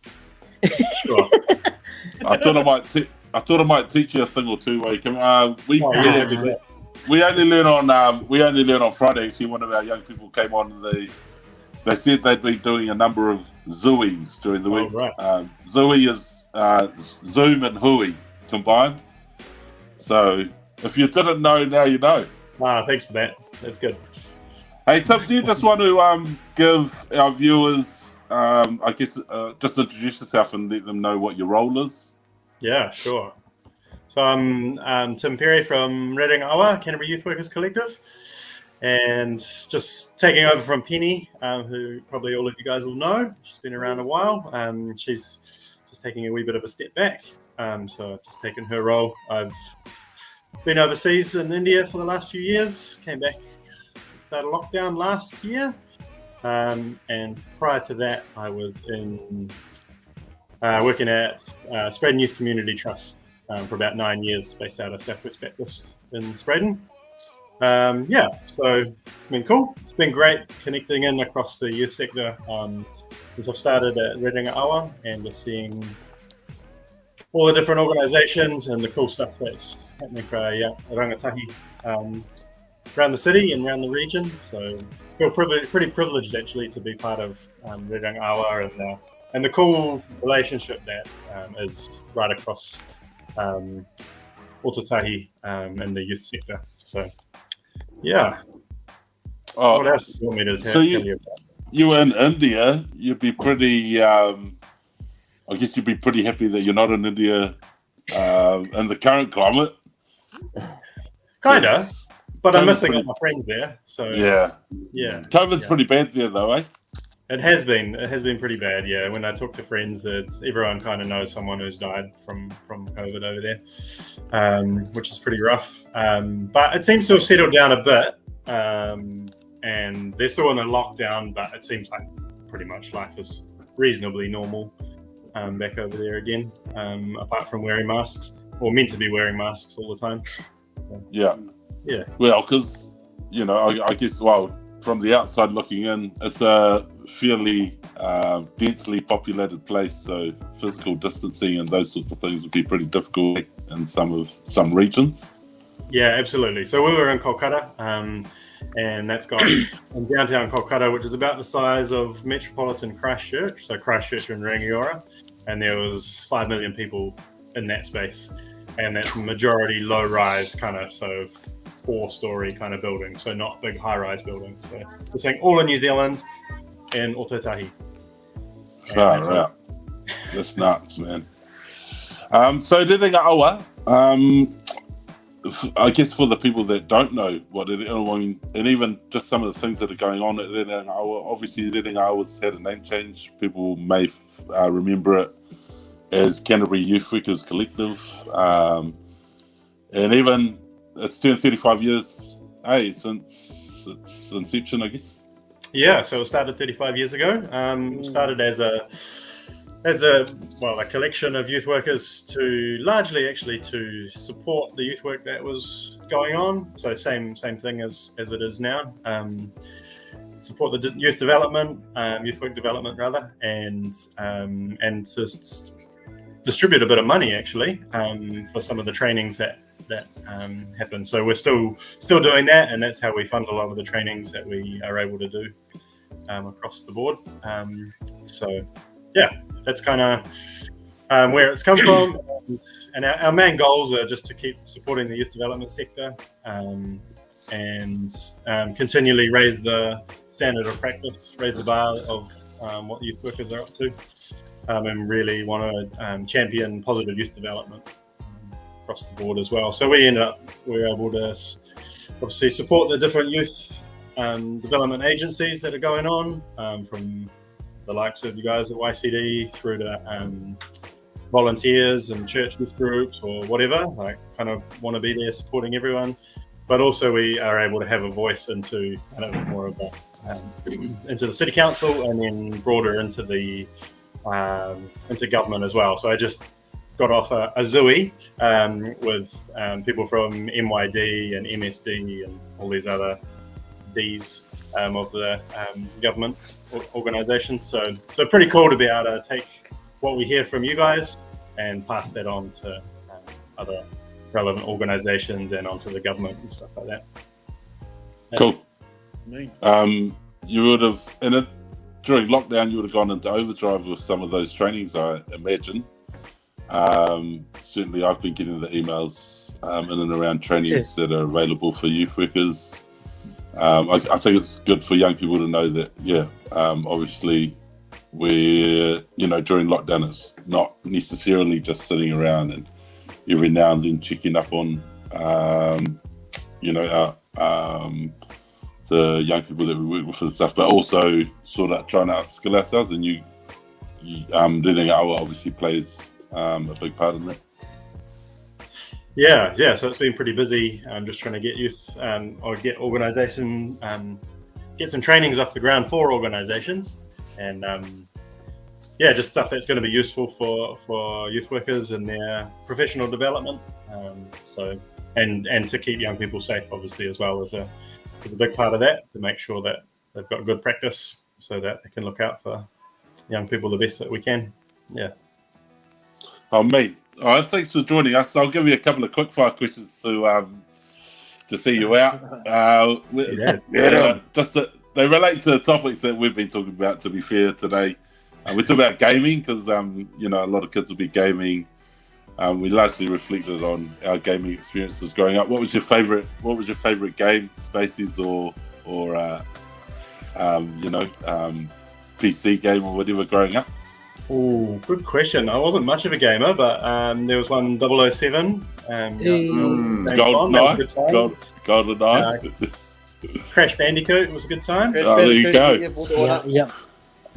Sure. I thought I might teach you a thing or two. Where you can, we only learn on Friday. Actually, one of our young people came on and they said they'd been doing a number of Zooies during the week. Right. Zooey is Zoom and Hui combined. So if you didn't know, now you know. Thanks for that. That's good. Hey Tim, do you just want to give our viewers, I guess, just introduce yourself and let them know what your role is? Yeah, sure. So I'm Tim Perry from Rerenga Awa, Canterbury Youth Workers Collective, and just taking over from Penny, who probably all of you guys will know. She's been around a while. She's just taking a wee bit of a step back. So I've just taken her role. I've been overseas in India for the last few years. Came back, started lockdown last year, and prior to that, I was in working at Spraden Youth Community Trust for about 9 years, based out of Southwest Baptist in Spraden. So it's been cool. It's been great connecting in across the youth sector since I've started at Rerenga Awa, and just seeing all the different organisations and the cool stuff that's happening for Rangatahi around the city and around the region. So I feel pretty privileged actually to be part of Rerenga Awa and the cool relationship that is right across Rangatahi in the youth sector. So yeah. Oh, What else do you want me to so tell you about? you were in India, you'd be pretty. I guess you'd be pretty happy that you're not in India in the current climate. Kinda, but I'm COVID's missing all pretty- my friends there. So Yeah, COVID's Yeah. pretty bad there, though, eh? It has been pretty bad. Yeah, when I talk to friends, everyone kind of knows someone who's died from COVID over there, which is pretty rough. But it seems to have settled down a bit, and they're still in a lockdown. But it seems like pretty much life is reasonably normal back over there again, apart from wearing masks, or meant to be wearing masks all the time. Yeah. Yeah. Well, because I guess from the outside looking in, it's a fairly densely populated place, so physical distancing and those sorts of things would be pretty difficult in some regions. Yeah, absolutely. So we were in Kolkata, and that's got in downtown Kolkata, which is about the size of metropolitan Christchurch, so Christchurch and Rangiora, and there was 5 million people in that space, and that's majority low-rise kind of, so 4-story kind of buildings, so not big high-rise buildings. So we're saying all in New Zealand and Rangatahi. Right. That's nuts, man. So Rerenga Awa, I guess for the people that don't know what it is, and even just some of the things that are going on at Rerenga Awa, obviously Rerenga Awa's had a name change. People may remember it as Canterbury Youth Workers Collective, and even it's turned 35 years, since its inception, I guess. Yeah, so it started 35 years ago. Started as a collection of youth workers to largely actually to support the youth work that was going on. So same thing as it is now. Support the youth development, youth work development rather, and to distribute a bit of money actually for some of the trainings that happen. So we're still doing that, and that's how we fund a lot of the trainings that we are able to do across the board. So yeah, that's kind of where it's come from, and our main goals are just to keep supporting the youth development sector and continually raise the standard of practice, raise the bar of what youth workers are up to, and really want to champion positive youth development across the board as well. So we were able to obviously support the different youth development agencies that are going on, from the likes of you guys at YCD through to volunteers and church youth groups or whatever. Like, kind of want to be there supporting everyone, but also we are able to have a voice into more of into the city council, and then broader into the into government as well. So I just got off a Zooey with people from MYD and MSD and all these other Ds of the government organisations. So pretty cool to be able to take what we hear from you guys and pass that on to other relevant organisations and onto the government and stuff like that. Cool. You would have, during lockdown, you would have gone into overdrive with some of those trainings, I imagine. Certainly, I've been getting the emails in and around trainings that are available for youth workers. I think it's good for young people to know that, obviously, we're, during lockdown, it's not necessarily just sitting around and every now and then checking up on, the young people that we work with and stuff, but also sort of trying to upskill ourselves. And Rerenga Awa obviously plays a big part in that. Yeah. So it's been pretty busy. Just trying to get youth or get organisation, get some trainings off the ground for organisations, and just stuff that's going to be useful for youth workers and their professional development. And to keep young people safe, obviously, as well as a big part of that, to make sure that they've got good practice so that they can look out for young people the best that we can. Yeah. Oh, mate. All right, thanks for joining us. I'll give you a couple of quick-fire questions to see you out. They relate to topics that we've been talking about, to be fair, today. We talk about gaming because, a lot of kids will be gaming. We largely reflected on our gaming experiences growing up. What was your favorite game, Spaces or PC game or whatever growing up? Oh, good question. I wasn't much of a gamer, but there was one 007. GoldenEye. Crash Bandicoot was a good time. There you go. Yeah.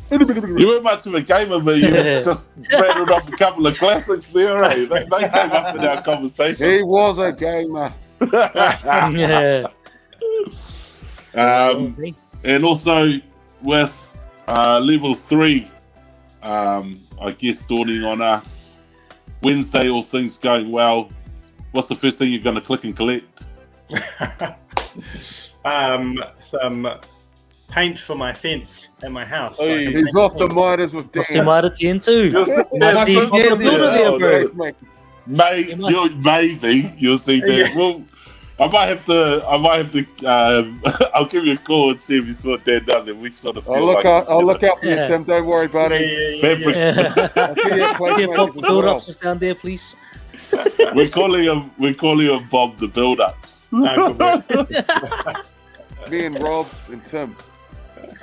You weren't much of a gamer, but you just rattled off a couple of classics there, eh? They came up in our conversation. He was a gamer. And also with level 3, I guess dawning on us, Wednesday, all things going well. What's the first thing you're going to click and collect? Some paint for my fence at my house. So he's off to Midas with Dan. Off to Midas 10 too. Maybe you'll see that. Well, I might have to. I'll give you a call and see if you saw Dan down there. We sort of. I'll look out for you, Tim. Don't worry, buddy. I'll see you at build-ups just down there, please. We're calling him Bob the Build-ups. Me and Rob and Tim.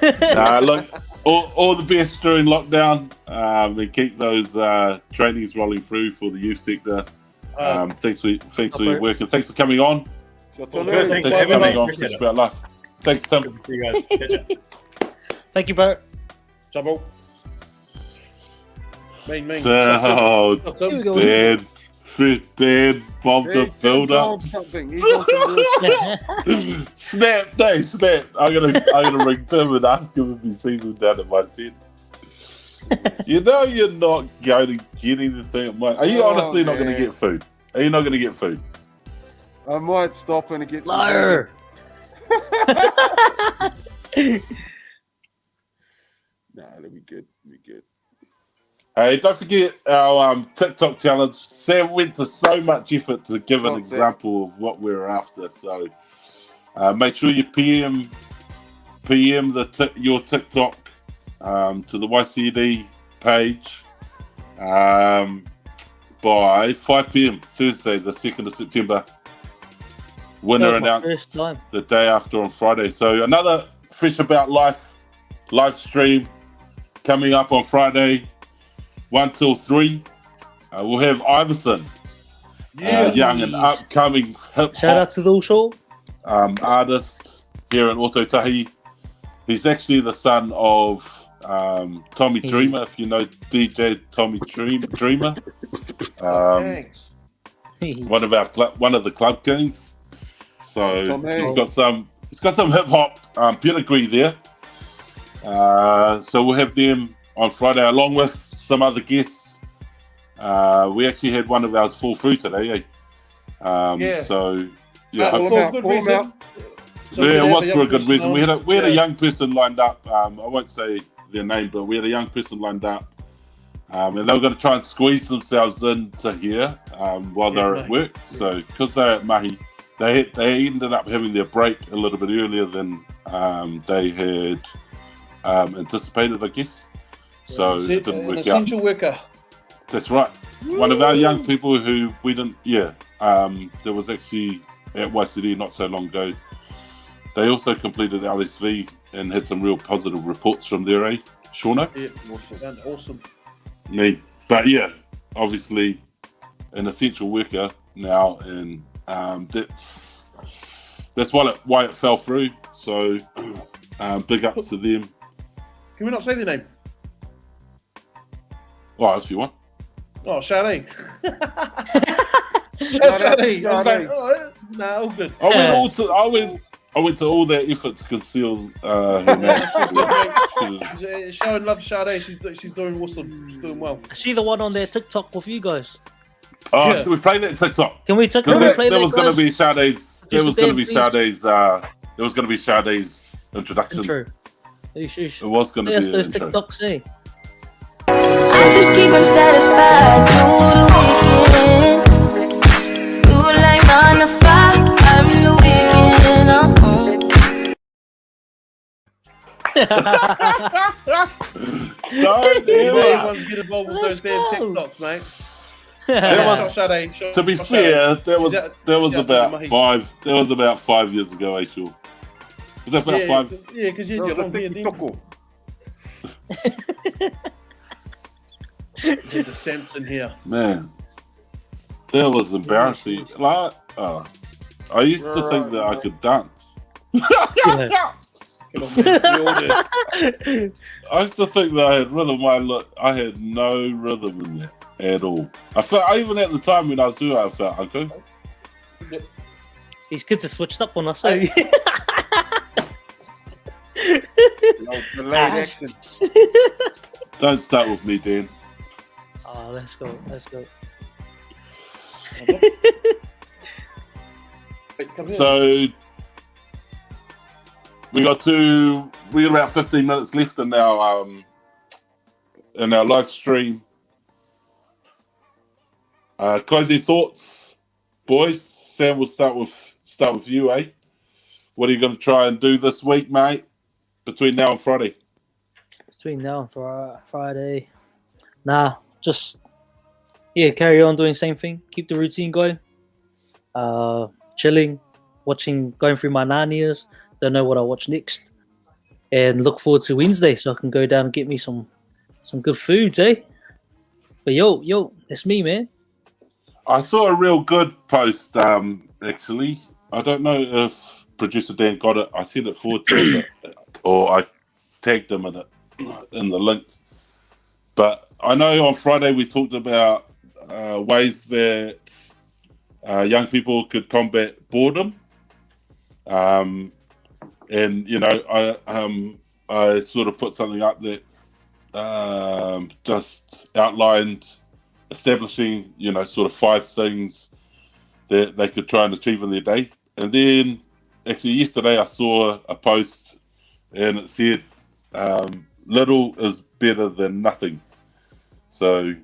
Look, all the best during lockdown. And keep those trainings rolling through for the youth sector. Thanks for your work and thanks for coming on. Thanks for coming on. It's about life. Thanks, Tim. Good to see you guys. Thank you, Bert. Trouble. Mean. Dan. Dan Bob the He's Builder. on something. He's on some Snap, Dave, snap. I'm gonna ring Tim and ask him if he sees him down at my tent. You know you're not going to get anything at my... Are you honestly not going to get food? Are you not going to get food? I might stop and get some Liar. Nah, it'll be good. It'll be good. Hey, don't forget our TikTok challenge. Sam went to so much effort to give an example of what we're after. So make sure you PM your TikTok to the YCD page by 5 p.m. Thursday, the 2nd of September. Winner announced the day after on Friday. So another Fresh About Life live stream coming up on Friday, 1 till 3. We'll have Iverson, young and upcoming hip hop. Shout out to the show. Artist here in Rangatahi. He's actually the son of Tommy Dreamer, if you know DJ Tommy Dreamer. One of the club kings. So he's got some hip hop pedigree there. So we'll have them on Friday along with some other guests. We actually had one of ours fall through today, So yeah, for a good reason. Yeah, it was for a good reason. We had a young person lined up. I won't say their name, but we had a young person lined up, and they were going to try and squeeze themselves into here while they're at work. So because they're at Mahi, they ended up having their break a little bit earlier than they had anticipated, I guess. So it didn't work out. Essential worker. That's right. One of our young people who we didn't. There was actually at YCD not so long ago. They also completed LSV and had some real positive reports from there, Shaun? Yeah, awesome. But yeah, obviously an essential worker now, and that's why it fell through. So big ups to them. Can we not say their name? Oh, if you want. Oh, Shadi. Shadi. I was like, all good. I went to all that effort to conceal her name. Shaun loves Shadi. She's doing awesome. She's doing well. Is she the one on their TikTok with you guys? Oh, yeah. So we play that TikTok. Can we play that? There was going to be Sade's. There was going to be Sade's. There was going to be Sade's introduction. Intro. It was going to be those TikToks, eh? I just keep them satisfied through the weekend. Do it like 9 to 5. I'm the weekend. Everyone's get involved with those damn TikToks, mate. To be fair, there was about 5 years ago, Rachel. Was that about 5? Yeah, because you're on TikTok. Get the sense in here, man. That was embarrassing. Like, I used to think that I could dance. I used to think that I had rhythm. I had no rhythm in that at all. Even at the time when I was doing it, I felt okay. These kids are switched up on us, eh? Don't start with me, Dan. Oh, let's go. So we got about 15 minutes left in our live stream. Closing thoughts, boys. Sam, we'll start with you, eh? What are you going to try and do this week, mate? Between now and Friday. Between now and Friday. Nah, just carry on doing the same thing. Keep the routine going. Chilling, going through my Narnias. Don't know what I'll watch next. And look forward to Wednesday so I can go down and get me some good foods, eh? But yo, that's me, man. I saw a real good post, actually. I don't know if producer Dan got it. I sent it forward to him, or I tagged him in the link. But I know on Friday we talked about ways that young people could combat boredom. And you know, I sort of put something up that just outlined establishing, you know, sort of 5 things that they could try and achieve in their day. And then actually yesterday I saw a post and it said little is better than nothing. So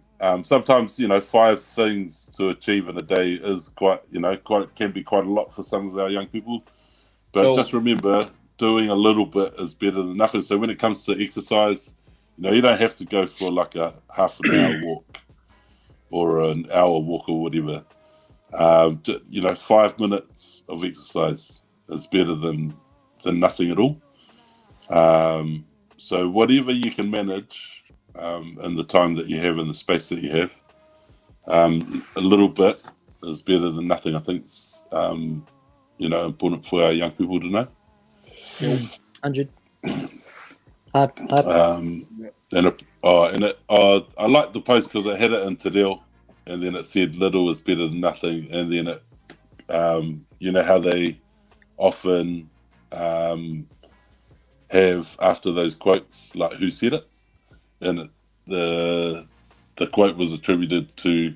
sometimes, you know, 5 things to achieve in a day is can be quite a lot for some of our young people. But just remember, doing a little bit is better than nothing. So when it comes to exercise, you know, you don't have to go for like a half an hour walk or an hour walk or whatever. You know, 5 minutes of exercise is better than nothing at all. So whatever you can manage in the time that you have and the space that you have, a little bit is better than nothing. I think it's you know, important for our young people to know. 100. I like the post because it had it in Tadil, and then it said little is better than nothing, and then it, you know how they often have after those quotes like who said it, and the quote was attributed to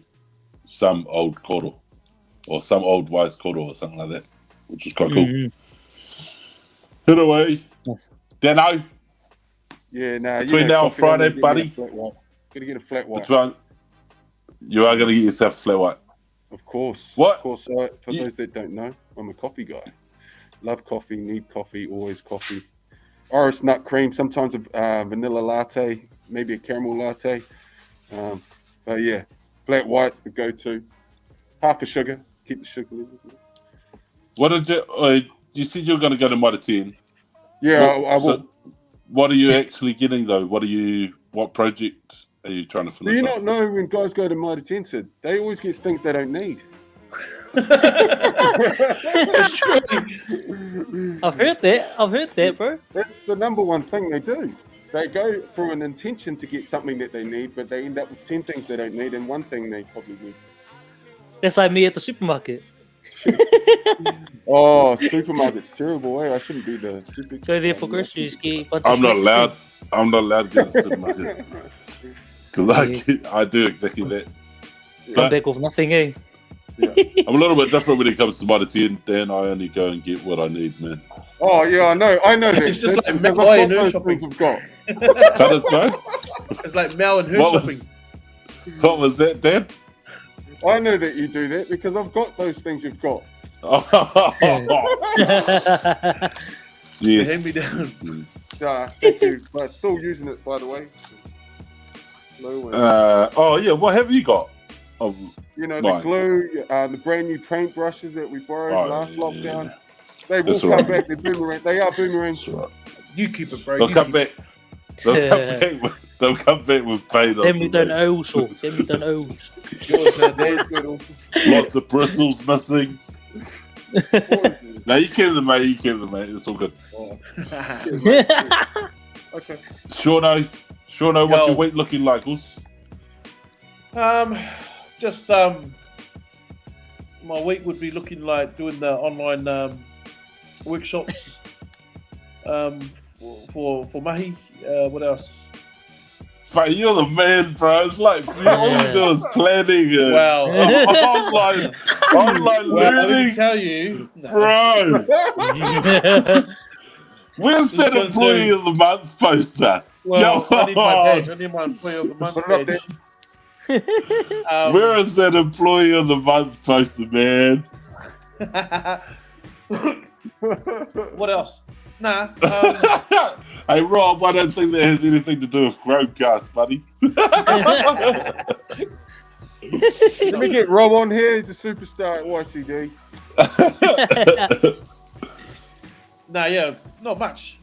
some old koro or some old wise koro or something like that, which is quite cool. Hit away, Dano. Yeah, no. Between now and Friday, buddy. Gonna get a flat white. You are gonna get yourself a flat white. Of course. What? Of course. For those that don't know, I'm a coffee guy. Love coffee, need coffee, always coffee. Orange nut cream, sometimes a vanilla latte, maybe a caramel latte. But yeah, flat white's the go-to. Half a sugar, keep the sugar level. What did you said you were going to go to Mitre 10? Yeah, I will. So what are you actually getting though? What project are you trying to finish? Do you not know when guys go to Mitre 10, they always get things they don't need? It's true. I've heard that, bro. That's the number one thing they do. They go for an intention to get something that they need, but they end up with 10 things they don't need and one thing they probably need. That's like me at the supermarket. Oh, supermarket's terrible. I shouldn't be the super. Go there for groceries. I'm not allowed. I'm not allowed to get the supermarket because I do exactly that. Come back with nothing, eh? Yeah. I'm a little bit different when it comes to Mitre 10, Dan. I only go and get what I need, man. Oh yeah, I know that. It's just like because Mel and her those shopping. things I've got. Pardon, sorry? It's like Mel and her shopping. What was that, Dan? I know that you do that because I've got those things you've got. Yes. Hand me down. Thank you. But still using it, by the way. Oh yeah, what have you got? You know, the glue, the brand new paint brushes that we borrowed last lockdown. They will come back. They're boomerang. They are boomerangs. Right. You keep it, bro. They'll come back. They'll come back with paint. Them we don't owe, so. Them we don't owe. Lots of bristles missing. No, you keep them, mate. You keep them, mate. It's all good. Okay. Shaun, what's your week looking like, Gus? Just my week would be looking like doing the online workshops for Mahi. What else? You're the man, bro. It's like all you do is planning. Wow. Online learning. Let me tell you, bro. Where's that employee of the month poster? Well, I need my badge. I need my employee of the month badge. Where is that employee of the month poster, man? What else? Nah. Hey, Rob, I don't think that has anything to do with Chromecast, buddy. Let me get Rob on here. He's a superstar at YCD. Nah, yeah, not much.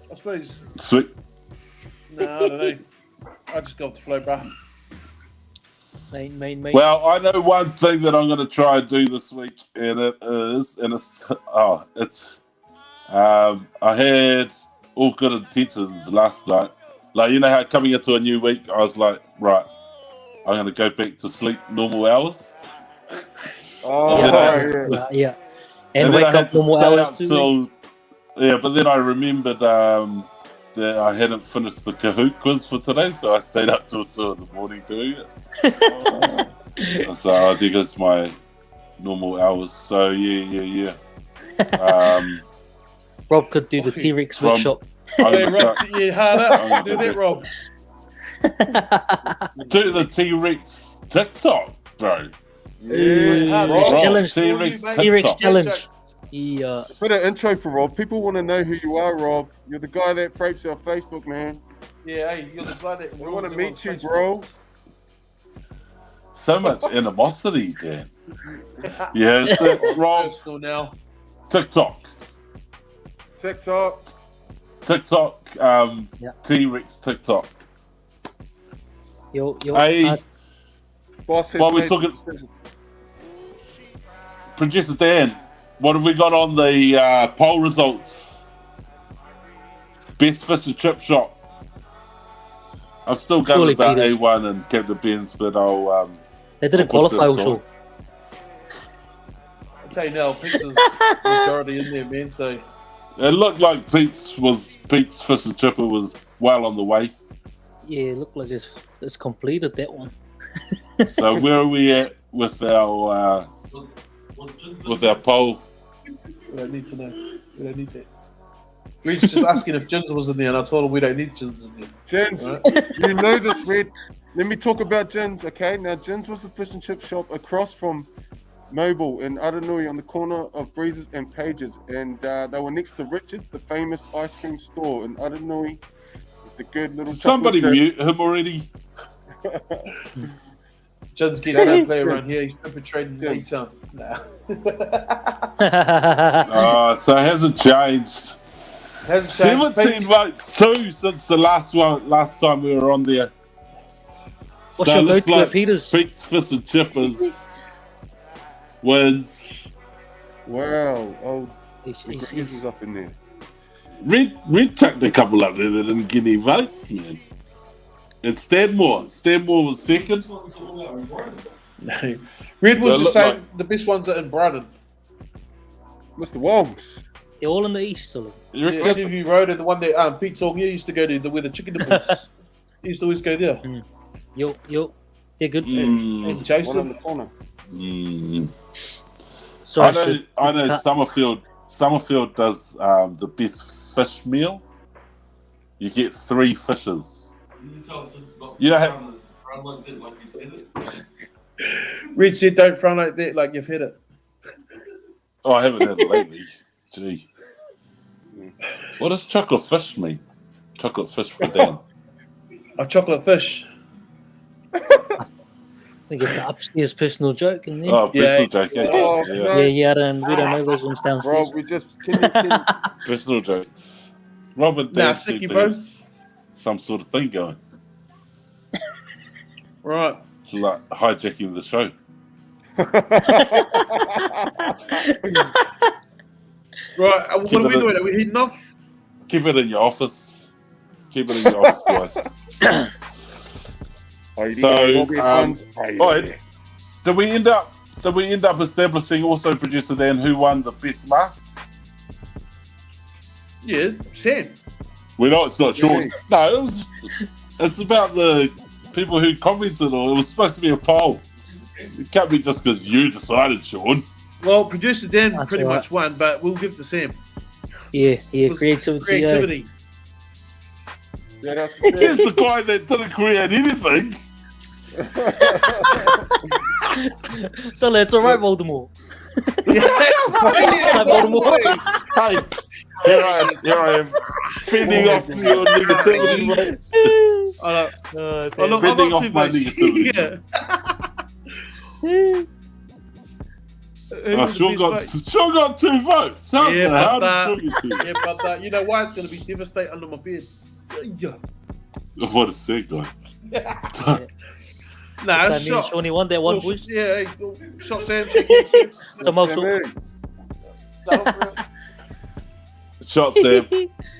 I suppose. Sweet. No, I don't know. I just go with the flow, bro. Main. Well, I know one thing that I'm going to try and do this week, and I had all good intentions last night. Like, you know how coming into a new week, I was like, right, I'm going to go back to sleep normal hours. Oh, Yeah. Yeah. And And then wake I had up to normal stay hours up too. till... Yeah, but then I remembered that I hadn't finished the Kahoot quiz for today, so I stayed up till 2 in the morning doing it. So I think it's my normal hours. So yeah. Rob could do the T-Rex From- workshop. Hey, Rob, yeah, hard up. Do that, Rob. Do the T-Rex TikTok, bro. Yeah, T-Rex Rob. challenge. T-Rex T-Rex TikTok. challenge. Yeah. Put an intro for Rob. People want to know who you are, Rob. You're the guy that frapes our Facebook, man. Yeah, hey, you're the guy that We want to ruins meet you, everyone's bro. So much animosity, Dan. Yeah, it's it, Rob. Personal now. TikTok. TikTok. T-Rex TikTok. Yo, Hey, Boss has while we're made talking, the decision. Producer Dan, what have we got on the poll results? Best fish and chip shop. I'm still going Surely about Peters. A1 and Captain Ben's, but I'll they didn't I'll push qualify, that also. aside. I'll tell you now, pizza's majority in there, man. So It looked like Pete's fish and chipper was well on the way. Yeah, it looked like it's completed, that one. So where are we at with our poll? we don't need to know. We don't need that. We're just asking if Jins was in there, and I told him we don't need Jins in there. Jins, Right? you know this, Red. Let me talk about Jins, okay? Now, Jins was the fish and chip shop across from Mobile in Aranui on the corner of Breezes and Pages. And they were next to Richard's, the famous ice cream store in Aranui. With the good little Somebody chocolate mute him already. Jins gets no play around here. He's perpetrating A-Town. Nah. So it hasn't changed. Hasn't changed. 17 votes too since the last time we were on there. What's So your it looks go-to at like Peters? Pete's Fish and Chippers wins. Wow. Oh, He's- the he's- Breeze he's- is up in there. Red chucked a couple up there that didn't get any votes, man. And Stanmore was second. No. Red was They the look same. like- The best ones are in Brighton. Mr. Wongs. They're all in the east, so. You Yeah, reckon? Interview Road and the one that Pete Torgia used to go to, where the chicken nipples. He used to always go there. Yo, they're good. And One on the Joseph. corner. Sorry, I know Sid. Summerfield does the best fish meal. You get 3 fishes. You don't have. Red said, "Don't frown like that, like you've had it." Oh, I haven't had it lately. Gee. What does chocolate fish mean? Chocolate fish for Dan. A chocolate fish. I think it's an upstairs personal joke in there. Oh, personal joke. Oh, Yeah. no. We don't know those ones downstairs. Rob, we just can Personal jokes. Rob and Nah, Dan thank seem you, to bro. have some sort of thing going. Right. It's like hijacking the show. Right. What Keep are we it doing? Are we heading off? Keep it in your office. Keep it in your office, guys. So, did we end up establishing also, producer Dan, who won the best mask? Yeah, Sam. We know it's not Shaun. No, it's about the people who commented, or it was supposed to be a poll. It can't be just because you decided, Shaun. Well, producer Dan That's pretty all right. much won, but we'll give it to Sam. Yeah, It was creativity. Yeah, that's He's the guy that didn't create anything. So it's alright, Voldemort. Yeah. Voldemort. Hey, here I am, fending off your negativity, mate. Fending off my negativity. Yeah. Sean got 2 votes. How Yeah, the hell but did Sean get 2? Yeah, but you know why it's going to be devastating under my bed. Yeah. What a segue. Nah, That means Shawnee won that one, boys. Yeah, shot Sam. Shot, Sam.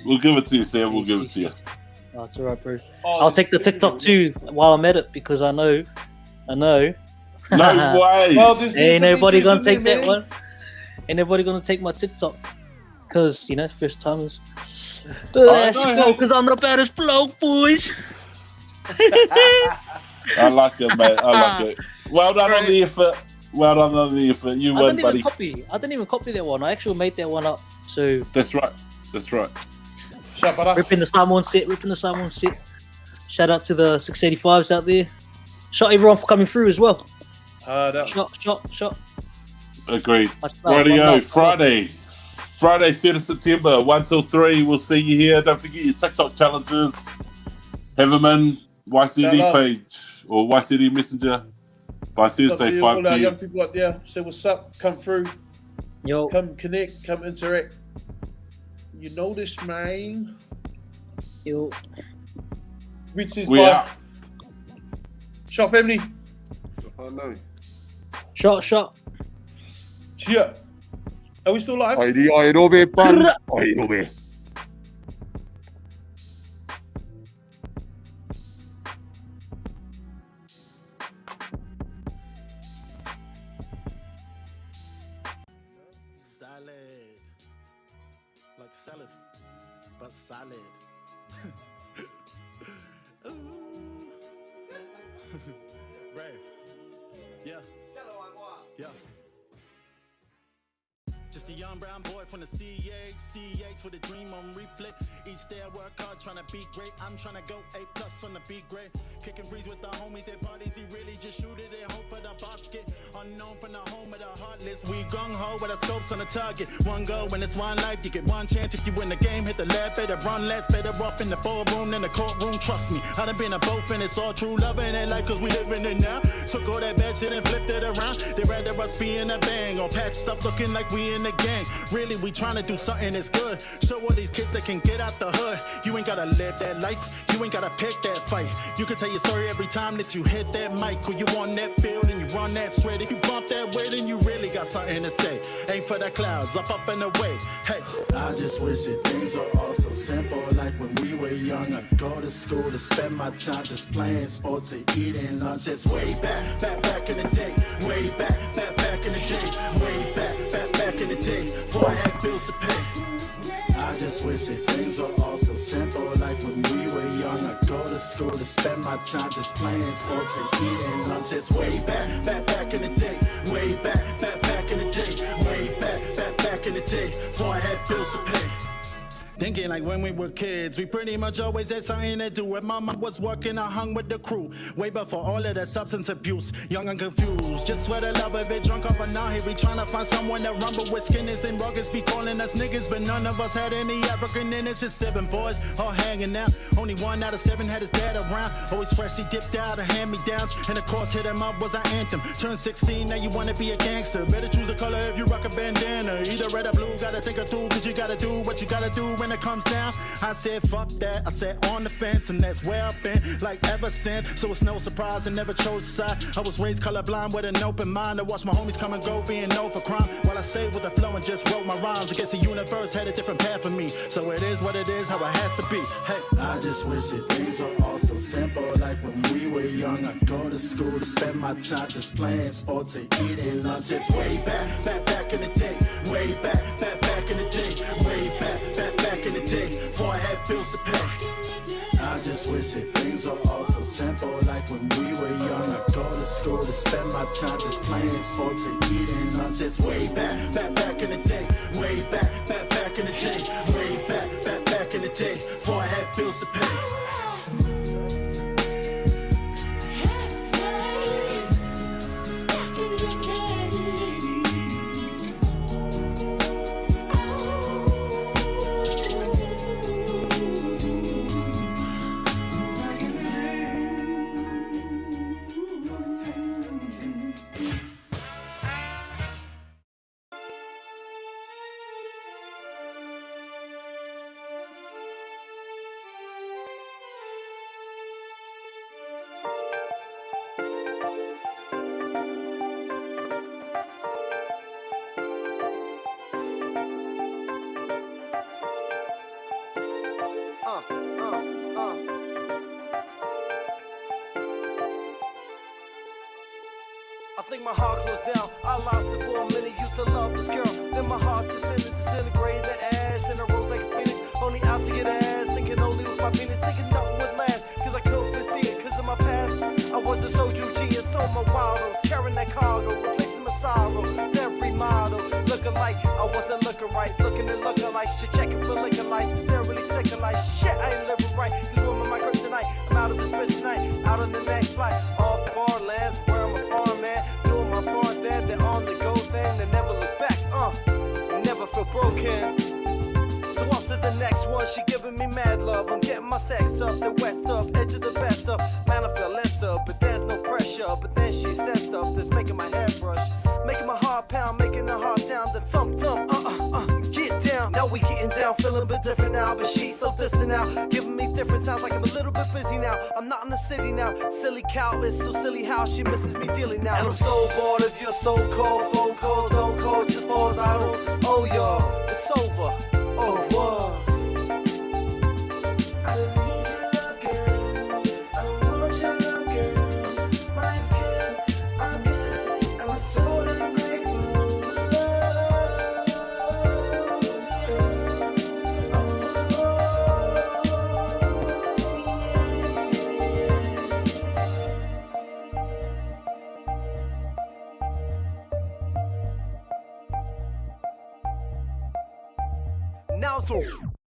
We'll give it to you, Sam. We'll give it to you. That's alright, bro. I'll take the TikTok too while I'm at it because I know I know. No way. Well, this needs Ain't to be nobody gonna choosing take me, that man. one. Ain't nobody gonna take my TikTok. Cause first timers. Let's know, go, hey. cause I'm the baddest bloke, boys. I like it, mate. I like it. Well done on the effort. Well done on the effort. You won, buddy. I didn't even copy that one. I actually made that one up. So That's right. That's right. ripping the Simon set. Shout out to the 685s out there. Shout everyone for coming through as well. Shot. Agreed. Much love, Radio much love. Friday, 3rd of September, 1 till 3. We'll see you here. Don't forget your TikTok challenges. Have them in YCD Shout out. page or YCD Messenger by Thursday, 5 All our young p.m. people out there, say what's up, come through, Yo, come connect, come interact. You know this, man. yo. Reach his We vibe. out. Shot family. I know. Shot. Cheer. Are we still live? Airi aerobe pan. Aerobe. Salad. Like salad, but salad. Ooh. Ray. Yeah. Yeah. Just a young brown boy from the CH with a dream on replay. Each day I work hard trying to be great. I'm trying to go A+ from the B grade. Kicking breeze with the homies at parties. He really just shoot it and hope for the basket. Unknown from the home of the heartless. We gung ho with our scopes on the target. One go when it's one life. You get one chance if you win the game. Hit the left, better run less. Better up in the ballroom than the courtroom. Trust me, I done been a both and it's all true. Loving it life cause we living it now. So go that bad shit and flip it around. They rather us be in a bang or patched up looking like we in the gang. Really, we trying to do something that's good. Show all these kids that can get out the hood. You ain't gotta live that life. You ain't gotta pick that fight. You can tell your story every time that you hit that mic. Or you on that field and you run that straight. If you bump that way, then you really got something to say. Ain't for the clouds, up and away. Hey, I just wish that things were all so simple. Like when we were young, I'd go to school to spend my time just playing sports and eating lunch. That's way back in the day. Way back in the day. Way back in the day. Before I had bills to pay. I just wish that things were all so simple. Like when we were young, I'd go to school to spend my time just playing sports and eating lunch. It's way back in the day. Way back in the day. Way back in the day. Before I had bills to pay. Thinking like when we were kids, we pretty much always had something to do. When mama was working, I hung with the crew. Way before all of that substance abuse. Young and confused, just swear the love of it. Drunk up and now here we trying to find someone that rumble with skinners and ruggers. Be calling us niggas, but none of us had any African in us. Just 7 boys all hanging out. Only 1 out of 7 had his dad around. Always freshly dipped out of hand-me-downs. And of course hit him up was our anthem. Turned 16, now you wanna be a gangster. Better choose a color if you rock a bandana. Either red or blue, gotta think it through. Cause you gotta do what you gotta do when it comes down. I said fuck that, I said on the fence, and that's where I've been like ever since. So it's no surprise I never chose a side. I was raised colorblind with an open mind. I watched my homies come and go, being known for crime, while I stayed with the flow and just wrote my rhymes. I guess the universe had a different path for me, so it is what it is, how it has to be. Hey, I just wish that things were all so simple. Like when we were young, I'd go to school to spend my time just playing sports and eating lunch. It's way back in the day. Way back in the day. Way back in the day. Before I had bills to pay. I just wish that things were all so simple. Like when we were young, I'd go to school to spend my time just playing sports and eating lunch. It's way back in the day. Way back in the day. Way back in the day. Before I had bills to pay. I think my heart closed down. I lost it for a minute, used to love this girl. Then my heart disintegrated to ash. And I rose like a phoenix, only out to get ass. Thinking only with my penis, thinking nothing would last. Cause I couldn't foresee it, cause of my past. I was a soju G and sold my wallows. Carrying that cargo, replacing my sorrow. Every model, looking like I wasn't looking right. Looking and looking like shit, checking for liquor license. They're really sick of like shit, I ain't living right. Cause woman, my kryptonite. I'm out of this bitch tonight, out on the next flight. Off far lands, where I'm a farm man. Doing my far there, they're on the go thing. They never look back, never feel broken. So off to the next one, she giving me mad love. I'm getting my sex up, the wet stuff, edge of the best stuff. Man, I feel less up, but there's no pressure. But then she says stuff that's making my head brush, making my heart pound, making the heart sound. The thump, get down. Now we getting down, feeling a bit different now. But she's so distant now, giving me different sounds like I'm a little bit busy now. I'm not in the city now, silly cow, it's so silly how she misses me dearly now. And I'm so bored of your so-called phone calls, don't call, just pause, I don't owe y'all. It's over. Oh, whoa. I don't need your love, girl. I don't want your love, girl. Mine's good, I'm good, and I'm so ungrateful. Now it's over.